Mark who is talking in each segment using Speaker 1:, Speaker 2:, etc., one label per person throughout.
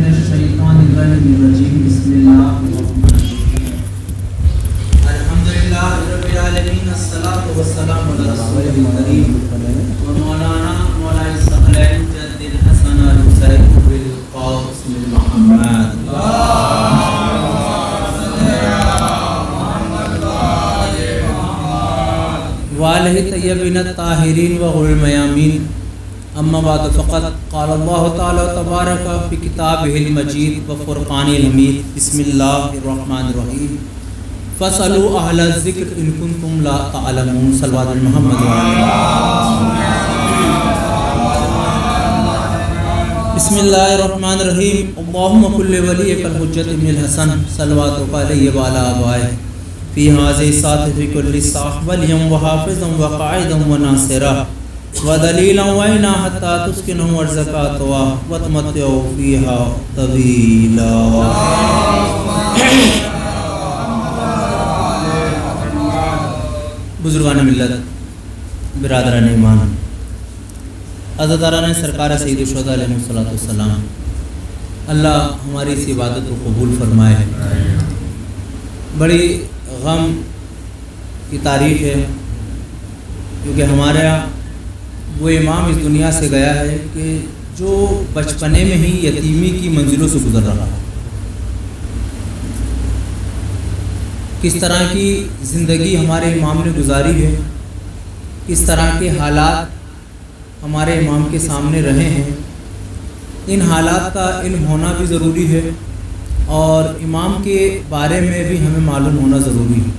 Speaker 1: من الشیطان الرجیم بسم اللہ الرحمن الرحیم الحمدللہ رب العالمین الصلاۃ والسلام علی رسول الکریم ومولانا مولانا الثقلین جد الحسن الحسین بالقاسم محمد والہ طیبین الطاہرین وغر المیامین اما بعد فقط قال اللہ تعالی تبارک فی کتابہ المجید وفرقانہ الحمید بسم اللہ الرحمن الرحیم فاسألوا اہل الذکر ان کنتم لا تعلمون صلوات محمد بسم اللہ الرحمن الرحیم اللہم کل ولیک الحجت ابن الحسن صلواتک علیہ وعلی آبائہ فی هذه الساعة في كل ساعة وليا وحافظا وقاعدا وناصرا ودلیلا وعینا حتی تسکنہم ورزکاتوا وتمتعوا فیہا طویلا. بزرگان ملت، برادران ایمان، عزاداران سرکار سید الشہداء علیہ السلام، اللہ ہماری اس عبادت کو قبول فرمائے. بڑی غم کی تاریخ ہے کیونکہ ہمارے یہاں وہ امام اس دنیا سے گیا ہے کہ جو بچپنے میں ہی یتیمی کی منزلوں سے گزر رہا ہے. کس طرح کی زندگی ہمارے امام نے گزاری ہے، کس طرح کے حالات ہمارے امام کے سامنے رہے ہیں، ان حالات کا علم ہونا بھی ضروری ہے اور امام کے بارے میں بھی ہمیں معلوم ہونا ضروری ہے.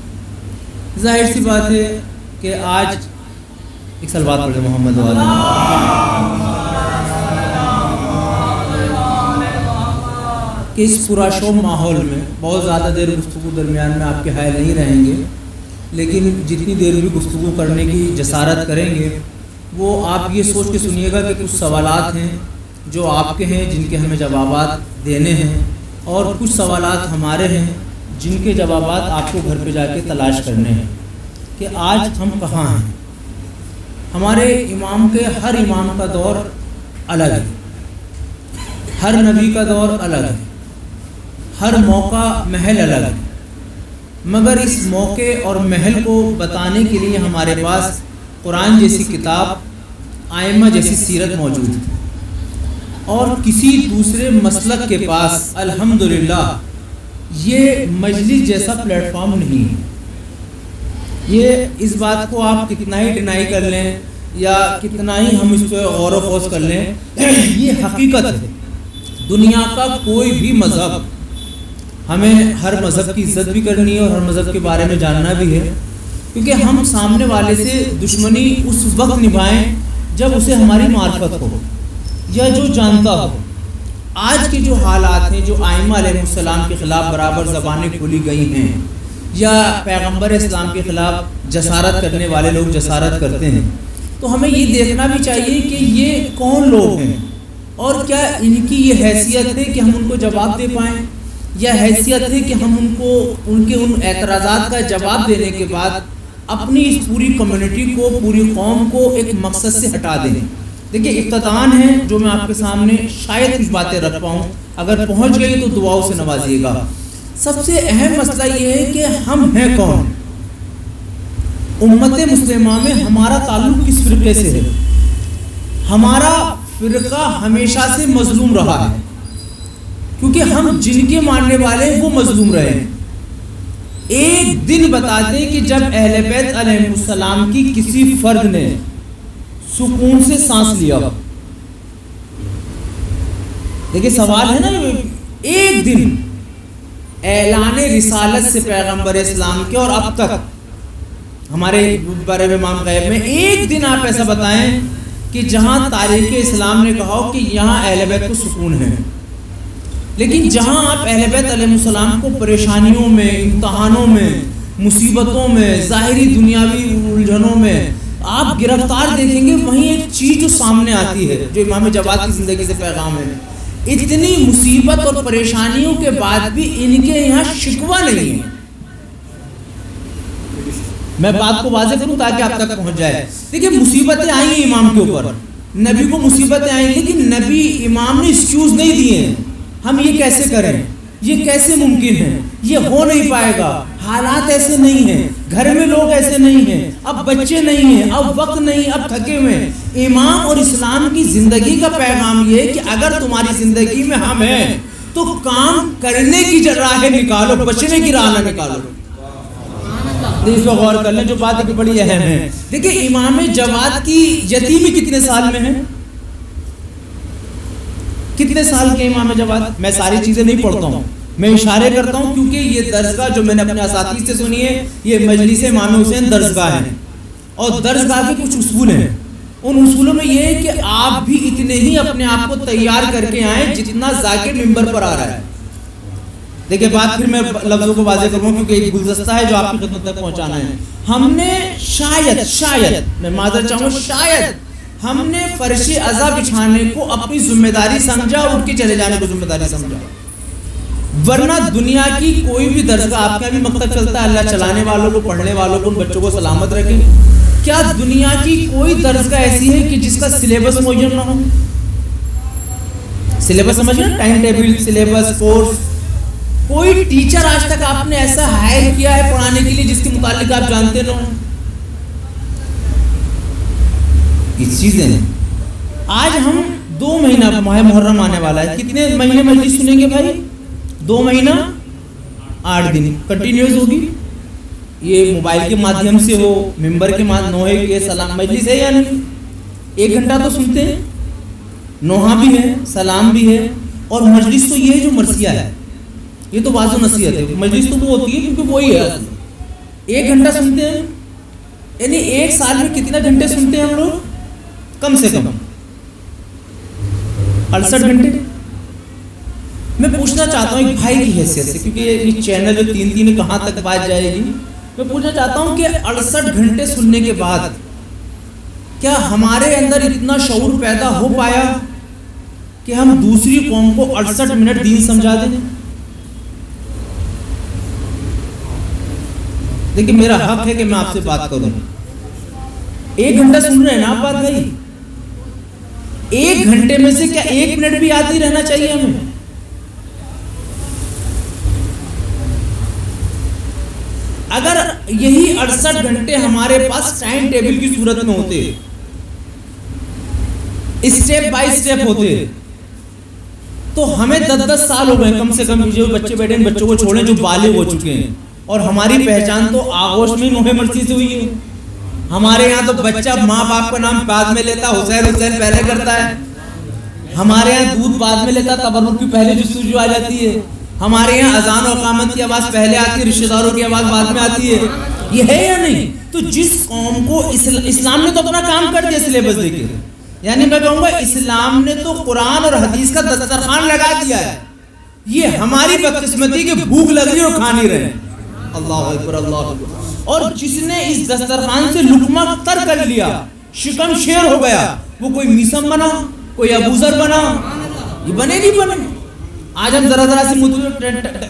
Speaker 1: ظاہر سی بات ہے کہ آج ایک صلوات پڑھیں محمد والا. کہ اس پراشوب ماحول میں بہت زیادہ دیر گفتگو درمیان میں آپ کے حائل نہیں رہیں گے، لیکن جتنی دیر بھی گفتگو کرنے کی جسارت کریں گے وہ آپ یہ سوچ کے سنیے گا کہ کچھ سوالات ہیں جو آپ کے ہیں جن کے ہمیں جوابات دینے ہیں، اور کچھ سوالات ہمارے ہیں جن کے جوابات آپ کو گھر پہ جا کے تلاش کرنے ہیں کہ آج ہم کہاں ہیں. ہمارے امام کے ہر امام کا دور الگ ہے، ہر نبی کا دور الگ ہے، ہر موقع محل الگ ہے، مگر اس موقع اور محل کو بتانے کے لیے ہمارے پاس قرآن جیسی کتاب، ائمہ جیسی سیرت موجود ہے. اور کسی دوسرے مسلک کے پاس الحمدللہ یہ مجلس جیسا پلیٹ فارم نہیں ہے. یہ اس بات کو آپ کتنا ہی ڈینائی کر لیں یا کتنا ہی ہم اس پہ غور و خوض کر لیں، یہ حقیقت ہے. دنیا کا کوئی بھی مذہب، ہمیں ہر مذہب کی عزت بھی کرنی ہے اور ہر مذہب کے بارے میں جاننا بھی ہے، کیونکہ ہم سامنے والے سے دشمنی اس وقت نبھائیں جب اسے ہماری معرفت ہو یا جو جانتا ہو. آج کے جو حالات ہیں، جو ائمہ علیہ السلام کے خلاف برابر زبانیں کھولی گئی ہیں یا پیغمبر اسلام کے خلاف جسارت کرنے والے لوگ جسارت کرتے ہیں، تو ہمیں یہ دیکھنا بھی چاہیے کہ یہ کون لوگ ہیں اور کیا ان کی یہ حیثیت ہے کہ ہم ان کو جواب دے پائیں، یا حیثیت ہے کہ ہم ان کو ان کے ان اعتراضات کا جواب دینے کے بعد اپنی اس پوری کمیونٹی کو، پوری قوم کو ایک مقصد سے ہٹا دیں. دیکھیں افتتاح ہے جو میں آپ کے سامنے شاید کچھ باتیں رکھ پاؤں، اگر پہنچ گئی تو دعاؤں سے نوازیے گا. سب سے اہم مسئلہ یہ ہے کہ ہم ہیں کون، امت مسلمہ میں ہمارا تعلق کس فرقے سے ہے. ہمارا فرقہ ہمیشہ سے مظلوم رہا ہے کیونکہ ہم جن کے ماننے والے ہیں وہ مظلوم رہے ہیں. ایک دن بتاتے ہیں کہ جب اہل بیت علیہ السلام کی کسی فرد نے سکون سے سانس لیا. دیکھیں سوال ہے نا، ایک دن اعلان رسالت سے پیغمبر اسلام کے اور اب تک ہمارے بارے میں امام غیب میں ایک دن آپ ایسا بتائیں کہ جہاں تاریخ اسلام نے کہا ہو کہ یہاں اہل بیت کو سکون ہے. لیکن جہاں آپ اہل بیت علیہ السلام کو پریشانیوں میں، امتحانوں میں، مصیبتوں میں، ظاہری دنیاوی الجھنوں میں آپ گرفتار دیکھیں گے، وہیں ایک چیز جو سامنے آتی ہے جو امام جواد کی زندگی سے پیغام ہے. اتنی مصیبت اور پریشانیوں کے بعد بھی ان کے یہاں شکوہ نہیں ہے. میں بات کو واضح کروں تاکہ آپ تک پہنچ جائے. دیکھیں مصیبتیں آئی ہیں امام کے اوپر، نبی کو مصیبتیں آئیں، لیکن نبی امام نے ایکسکیوز نہیں دیے ہیں ہم یہ کیسے کریں، یہ کیسے ممکن ہے، یہ ہو نہیں پائے گا، حالات ایسے نہیں ہیں، گھر میں لوگ ایسے نہیں ہیں، اب بچے نہیں ہیں، اب وقت نہیں، اب تھکے ہوئے ہیں۔ امام اور اسلام کی زندگی کا پیغام یہ ہے کہ اگر تمہاری زندگی میں ہم ہیں تو کام کرنے کی راہ نکالو، بچنے کی راہ نہ نکالو۔ اس پر غور کر لیں، جو بات ہے بڑی اہم ہے۔ دیکھیں امام جواد کی یتیمی کتنے سال میں ہے؟ کتنے سال کے امام جواد؟ میں ساری چیزیں نہیں پڑھتا ہوں، میں اشارے کرتا ہوں کیونکہ یہ درسگاہ جو میں نے اپنے اساتذہ سے سنی ہے، یہ مجلس امام حسین درسگاہ ہے، اور درسگاہ کے کچھ اصول ہیں۔ ان اصولوں میں یہ ہے کہ آپ بھی اتنے ہی اپنے آپ کو تیار کر کے آئیں جتنا ذاکر ممبر پر آ رہا ہے۔ دیکھیں بات پھر میں لفظوں کو واضح کروں کیونکہ ایک گلدستہ ہے جو آپ کی خدمت تک پہنچانا ہے۔ ہم نے شاید میں معذرت چاہوں گا، شاید ہم نے فرش عزا بچھانے کو اپنی ذمہ داری سمجھا اور اٹھ کے چلے جانے کو ذمہ داری سمجھا، ورنہ دنیا کی کوئی بھی درسگاہ، آپ کا بھی مکتب چلتا ہے، اللہ چلانے والوں کو، پڑھنے والوں کو، ان بچوں کو سلامت رکھے، کیا دنیا کی کوئی درسگاہ ایسی ہے کہ جس کا سلیبس معین نہ ہو؟ سلیبس سمجھ رہے ہیں، ٹائم ٹیبل، سلیبس، کورس۔ کوئی ٹیچر آج تک آپ نے ایسا ہائر کیا ہے پڑھانے کے لیے جس کے متعلق آپ جانتے نہ ہوں؟ اس چیزیں ہیں۔ آج ہم 2 مہینہ ماہ محرم آنے والا ہے، کتنے مہینے مجلس سنیں گے بھائی؟ 2 مہینہ 8 دن کنٹینیوس ہوگی۔ یہ موبائل کے مادھیم سے ہو، ممبر کے نوحے کے سلام مجلس ہے یا نہیں؟ 1 گھنٹہ تو سنتے ہیں، نوحہ بھی ہے، سلام بھی ہے، اور مجلس تو یہ ہے جو مرثیہ ہے، یہ تو واضح نصیحت ہے۔ مجلس تو وہ ہوتی ہے کیونکہ وہی ہے، 1 گھنٹہ سنتے ہیں، یعنی 1 سال میں کتنے گھنٹے سنتے ہیں ہم لوگ؟ کم سے کم 68 گھنٹے۔ میں پوچھنا چاہتا ہوں ایک بھائی کی حیثیت سے، کیونکہ یہ چینل جو 3 کہاں تک بات جائے گی، میں پوچھنا چاہتا ہوں کہ 68 گھنٹے سننے کے بعد کیا ہمارے اندر اتنا شعور پیدا ہو پایا کہ ہم دوسری قوم کو 68 منٹ دین سمجھا دیں؟ دیکھیں میرا حق ہے کہ میں آپ سے بات کروں۔ 1 گھنٹہ سن رہے ہیں نا آپ بات بھائی؟ 1 گھنٹے میں سے کیا 1 منٹ بھی یاد نہیں رہنا چاہیے ہمیں؟ اگر یہی 68 گھنٹے ہمارے پاس ٹائم ٹیبل کی صورت میں ہوتے، اسٹیپ بائی اسٹیپ ہوتے، تو ہمیں 10 سال ہو گئے کم سے کم، جو بچے بیٹھے ہیں بچوں کو چھوڑیں جو بالغ ہو چکے ہیں، اور ہماری پہچان تو آغوش میں نوح مرثی سے ہوئی ہے۔ ہمارے یہاں تو بچہ ماں باپ کا نام بعد میں لیتا، حسین پہلے کرتا ہے۔ ہمارے یہاں دودھ بعد میں لیتا، تبرک کی پہلے جستجو آ جاتی ہے۔ ہمارے یہاں اذان و اقامت کی آواز پہلے آتی ہے، رشتہ داروں کی آواز بعد میں آتی ہے۔ یہ ہے یا نہیں؟ تو جس قوم کو اسلام نے تو اپنا کام کر دیا سلیبس دے کے، یعنی میں کہوں گا اسلام نے تو قرآن اور حدیث کا دسترخوان لگا دیا ہے۔ یہ ہماری بدقسمتی کہ بھوک لگ رہی ہے اور کھا نہیں رہے۔ اللہ اکبر، اللہ اکبر۔ اور جس نے اس دسترخوان سے لقمہ تر کر لیا، شکم شیر ہو گیا، وہ کوئی میسم بنا، کوئی ابوذر بنا، یہ بنے نہیں بنے۔ آج ہم ذرا ذرا سے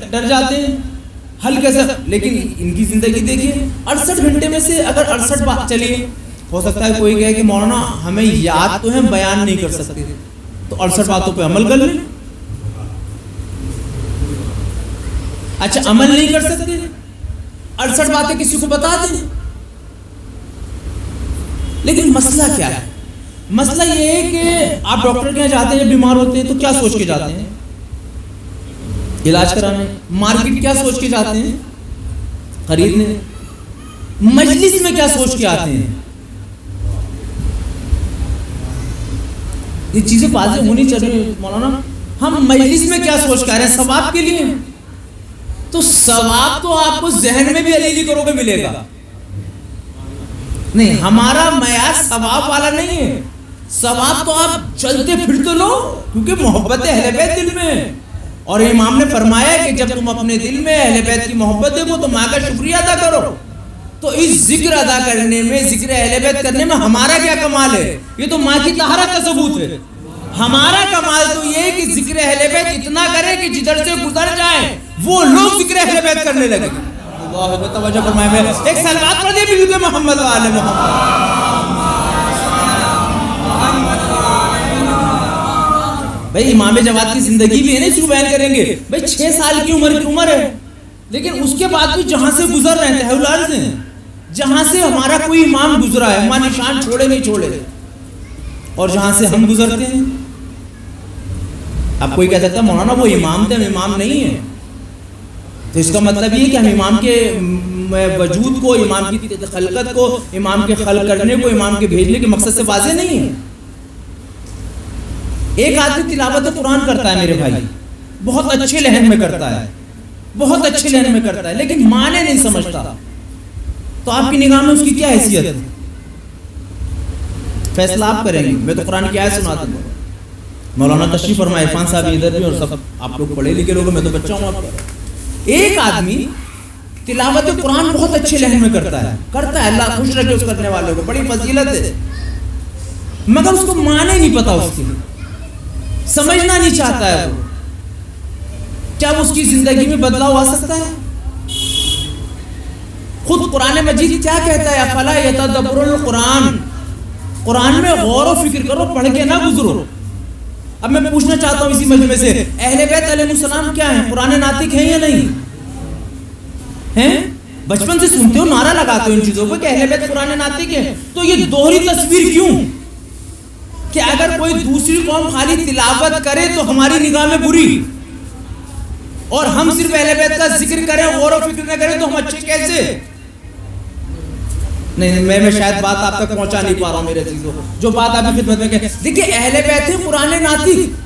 Speaker 1: ڈر جاتے ہیں ہلکے سے، لیکن ان کی زندگی دیکھیے 68 گھنٹے میں سے اگر 68 بات، چلیے ہو سکتا ہے کوئی کہے کہ مولانا ہمیں یاد تو ہے، بیان نہیں کر سکتے، تو 68 باتوں پہ عمل کر لیں۔ اچھا عمل نہیں کر سکتے، 68 باتیں کسی کو بتا دیں۔ لیکن مسئلہ کیا ہے؟ مسئلہ یہ ہے کہ آپ ڈاکٹر کے یہاں جاتے ہیں، بیمار ہوتے ہیں تو کیا سوچ کے جاتے ہیں؟ علاج کرانے۔ مارکیٹ کیا سوچ کے جاتے ہیں؟ خریدنے۔ مجلس میں کیا سوچ کے آتے ہیں؟ یہ چیزیں واضح ہونی چاہیے مولانا۔ ہم مجلس میں کیا سوچ کے آ رہے ہیں؟ ثواب کے لیے؟ تو ثواب تو آپ کو ذہن میں بھی علیلی کرو گے ملے گا نہیں، ہمارا معیار ثواب والا نہیں ہے۔ ثواب تو آپ چلتے پھرتے لو، کیونکہ محبت اہل بیت دل میں ہے، اور امام نے فرمایا کہ جب تم اپنے دل میں اہل بیت کی محبت دیکھو تو ماں کا شکریہ ادا کرو۔ تو اس ذکر ادا کرنے میں، ذکر اہل بیت کرنے میں ہمارا کیا کمال ہے؟ یہ تو ماں کی طہارت کا ثبوت ہے۔ ہمارا کمال تو یہ ہے کہ ذکر اہل بیت اتنا کرے کہ جدھر سے گزر جائیں وہ لوگ ذکر اہل بیت کرنے لگے۔ اللہ اکبر، توجہ فرمائیں۔ میں ایک صلوات پڑھ دیں بھی محمد و آل محمد۔ بھائی امام جواد کی زندگی بھی ہے نا اس کو بیان کریں گے. بھائی 6 سال کی عمر ہے، لیکن اس کے بعد بھی جہاں سے گزر رہے ہیں تحول الارض ہیں، جہاں سے ہمارا کوئی امام گزرا ہے ہمارا نشان چھوڑے نہیں چھوڑے، اور جہاں سے ہم گزرتے ہیں. اب کوئی کہہ سکتا ہے مولانا وہ امام تھے، ہم امام نہیں ہیں. تو اس کا مطلب یہ کہ ہم امام کے وجود کو، امام کی خلقت کو، امام کے خلق کرنے کو، امام کے بھیجنے کے مقصد سے واضح نہیں ہیں. ایک آدمی تلاوت قرآن کرتا ہے میرے بھائی، بہت اچھے لہن میں کرتا ہے، بہت اچھے لہن میں کرتا ہے، لیکن معنی نہیں سمجھتا، تو آپ کی نگاہ میں اس کی کیا حیثیت ہے؟ فیصلہ آپ کریں گے. میں تو قرآن کی آیت سناتا ہوں. مولانا تشریف فرمائے، عرفان صاحب ادھر بھی، اور سب آپ لوگ پڑھے لکھے لوگ، میں تو بچہ ہوں آپ کا. ایک آدمی تلاوت قرآن بہت اچھے لہن میں کرتا ہے، اللہ خوش رکھے اس کرنے والوں کو، بڑی فضیلت ہے، مگر اس کو معنی نہیں پتا، اس کی سمجھنا نہیں چاہتا ہے. وہ کیا اس کی زندگی میں بدلاؤ آ سکتا ہے؟ خود قرآن مجید کیا کہتا ہے؟ افلا یتدبرون القرآن، قرآن میں غور و فکر کرو، پڑھ کے نہ گزرو. اب میں پوچھنا چاہتا ہوں اسی مجمع سے، اہل بیت علیہ السلام کیا ہیں؟ قرآن ناطق ہیں یا نہیں ہیں؟ بچپن سے سنتے ہو، نعرہ لگاتے ہو ان چیزوں کو کہ اہل بیت قرآن ناطق ہے. تو یہ دوہری تصویر کیوں کہ اگر کوئی دوسری قوم خالی تلاوت کرے تو ہماری نگاہ میں بری، اور ہم صرف اہل بیت کا ذکر کریں، غور و فکر نہ کریں، تو ہم اچھے کیسے؟ نہیں میں شاید بات آپ تک پہنچا نہیں پا رہا ہوں میرے عزیزوں، جو بات آپ کی خدمت میں کہ دیکھیے اہل بیت ہے قرآن ناطق،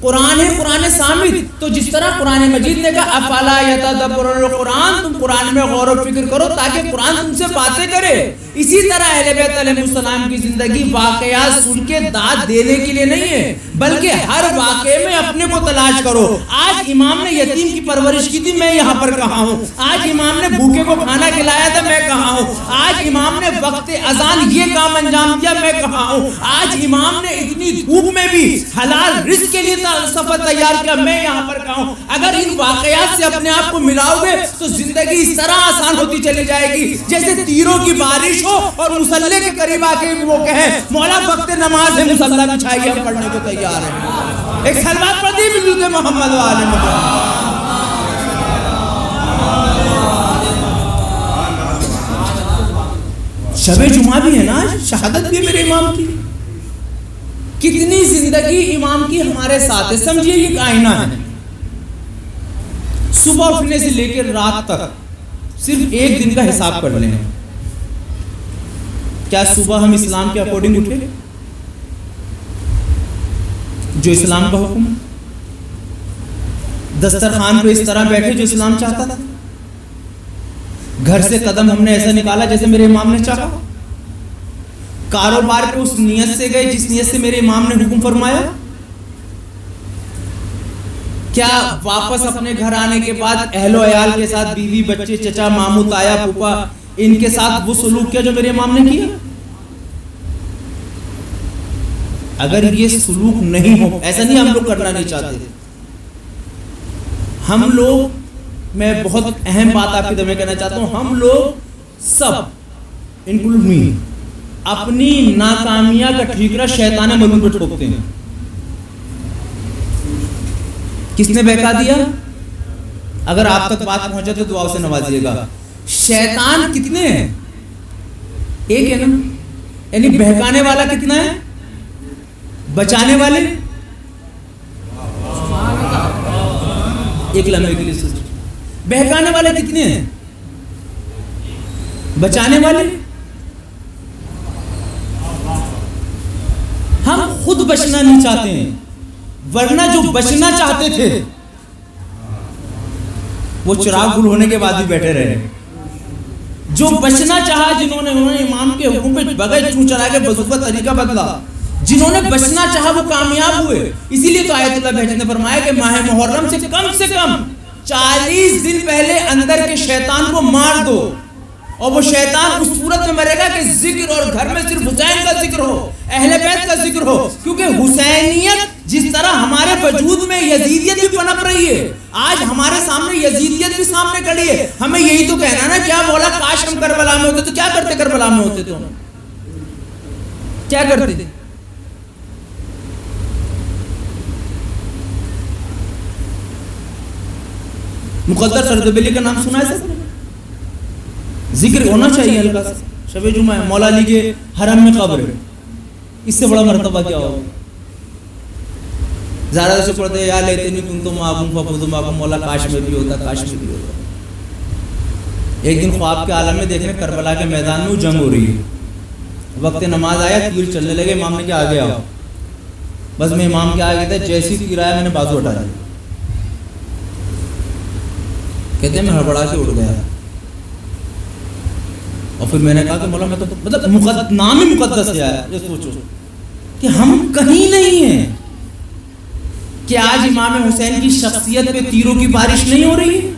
Speaker 1: قرآن ہے قرآن صامت. تو جس طرح قرآن مجید نے کہا افلا یتدبرون القرآن، تم قرآن میں غور و فکر کرو تاکہ قرآن تم سے باتیں کرے، اسی طرح اہل بیت علیہ السلام کی زندگی واقعات سن کے داد دینے کے لیے نہیں ہے، بلکہ ہر واقعے میں اپنے کو تلاش کرو. آج امام نے یتیم کی پرورش کی تھی، میں یہاں پر کہاں ہوں؟ آج امام نے بھوکے کو کھانا کھلایا تھا، میں کہاں ہوں؟ آج امام نے وقت اذان یہ کام انجام دیا، میں کہاں ہوں؟ آج امام نے اتنی دھوپ میں بھی حلال رزق کے لیے سفر تیار کیا، میں یہاں پر کہاں ہوں؟ اگر ان واقعات سے اپنے آپ کو ملاؤ گے تو زندگی اس طرح آسان ہوتی چلی جائے گی جیسے تیروں کی بارش ہو اور مصلی کے قریب آ کے وہ کہے مولا وقت نماز ہے، مصلی بچھائیے، ہم پڑھنے کو تیار ہیں. ایک سلوات پڑھتی ملت محمد و آل محمد. شب جمعہ بھی ہے نا، شہادت بھی میرے امام کی. کتنی زندگی امام کی ہمارے ساتھ ہے. سمجھیے یہ کائنہ ہے، صبح اٹھنے سے لے کر رات تک صرف ایک دن کا حساب کر لیں. کیا صبح ہم اسلام کے اکارڈنگ اٹھے جو اسلام کا حکم؟ دسترخوان پہ اس طرح بیٹھے جو اسلام چاہتا تھا؟ گھر سے قدم ہم نے ایسا نکالا جیسے میرے امام نے چاہا؟ کاروبار پہ اس نیت سے گئے جس نیت سے میرے امام نے حکم فرمایا؟ کیا واپس اپنے گھر آنے کے بعد اہل و عیال کے ساتھ، بیوی بچے چچا ماموں تایا پھوپھا، ان کے ساتھ وہ سلوک کیا جو میرے امام نے کیا؟ اگر یہ سلوک نہیں ہو، ایسا نہیں ہم لوگ کرنا نہیں چاہتے، ہم لوگ، میں بہت اہم بات آپ کے درمیان کہنا چاہتا ہوں، ہم لوگ سب انکلوڈ می اپنی ناکامیاں کا ٹھیکرا شیطان ملعون پہ ٹھوکتے ہیں. کس نے بہکا دیا؟ اگر آپ تک بات پہنچے تو دعاؤں سے نوازیے گا. شیطان کتنے ہیں؟ ایک ہے نا، یعنی بہکانے والا کتنا ہے؟ بچانے والے ایک لمحے کے لیے سوچ، بہکانے والے کتنے ہیں؟ بچانے والے؟ ہم خود بچنا نہیں چاہتے ہیں، ورنہ جو بچنا چاہتے تھے وہ چراغ گل ہونے کے بعد بھی بیٹھے رہے. جو بچنا چاہا، جنہوں نے امام کے حکم پہ بغیر چوں چلا کے بزرگ طریقہ بدلا، جنہوں نے بچنا چاہا وہ کامیاب ہوئے. اسی لیے تو آیت اللہ بہجت نے فرمایا کہ ماہ محرم سے کم 40 دن پہلے اندر کے شیطان کو مار دو، اور وہ شیطان اس صورت میں مرے گا کہ ذکر اور گھر میں صرف حسین کا ذکر ہو، اہل بیت کا ذکر ہو. کیونکہ حسینیت جس طرح ہمارے وجود میں یزیدیت بھی پنپ رہی ہے، آج ہمارے سامنے یزیدیت بھی سامنے کھڑی ہے. ہمیں یہی تو کہنا نا، کیا بولا کاش ہم کربلا میں ہوتے تو کیا کرتے؟ کربلا میں ہوتے تو کیا کرتے؟ مقدر سردبیلی کا نام سنا ہے سب نے؟ ذکر ہونا چاہیے ہلکا سا. شب جمعہ ہے, مولا علی کے حرم میں قبر ہے, اس سے بڑا مرتبہ کیا ہوگا؟ زیادہ سے پڑھتے یا لیتنی کنت معکم ففوز معکم, مولا کاش میں بھی ہوتا, کاش میں بھی ہوتا. ایک دن خواب کے عالم میں دیکھنے کربلا کے میدان میں وہ جنگ ہو رہی ہے, وقت نماز آیا, تیر چلنے لگے, امام نے کہا آگے آؤ. بس میں امام کے آگے تھا, جیسی تیر آیا میں نے بازو ہٹا دیا. کہتے ہیں میں ہڑبڑا کے اٹھ گیا, اور پھر میں نے کہا کہ مولا میں تو مطلب نام ہی مقدس ہے. یہ سوچو کہ ہم کہیں نہیں ہیں کہ آج امام حسین کی شخصیت پہ تیروں کی بارش نہیں ہو رہی ہے,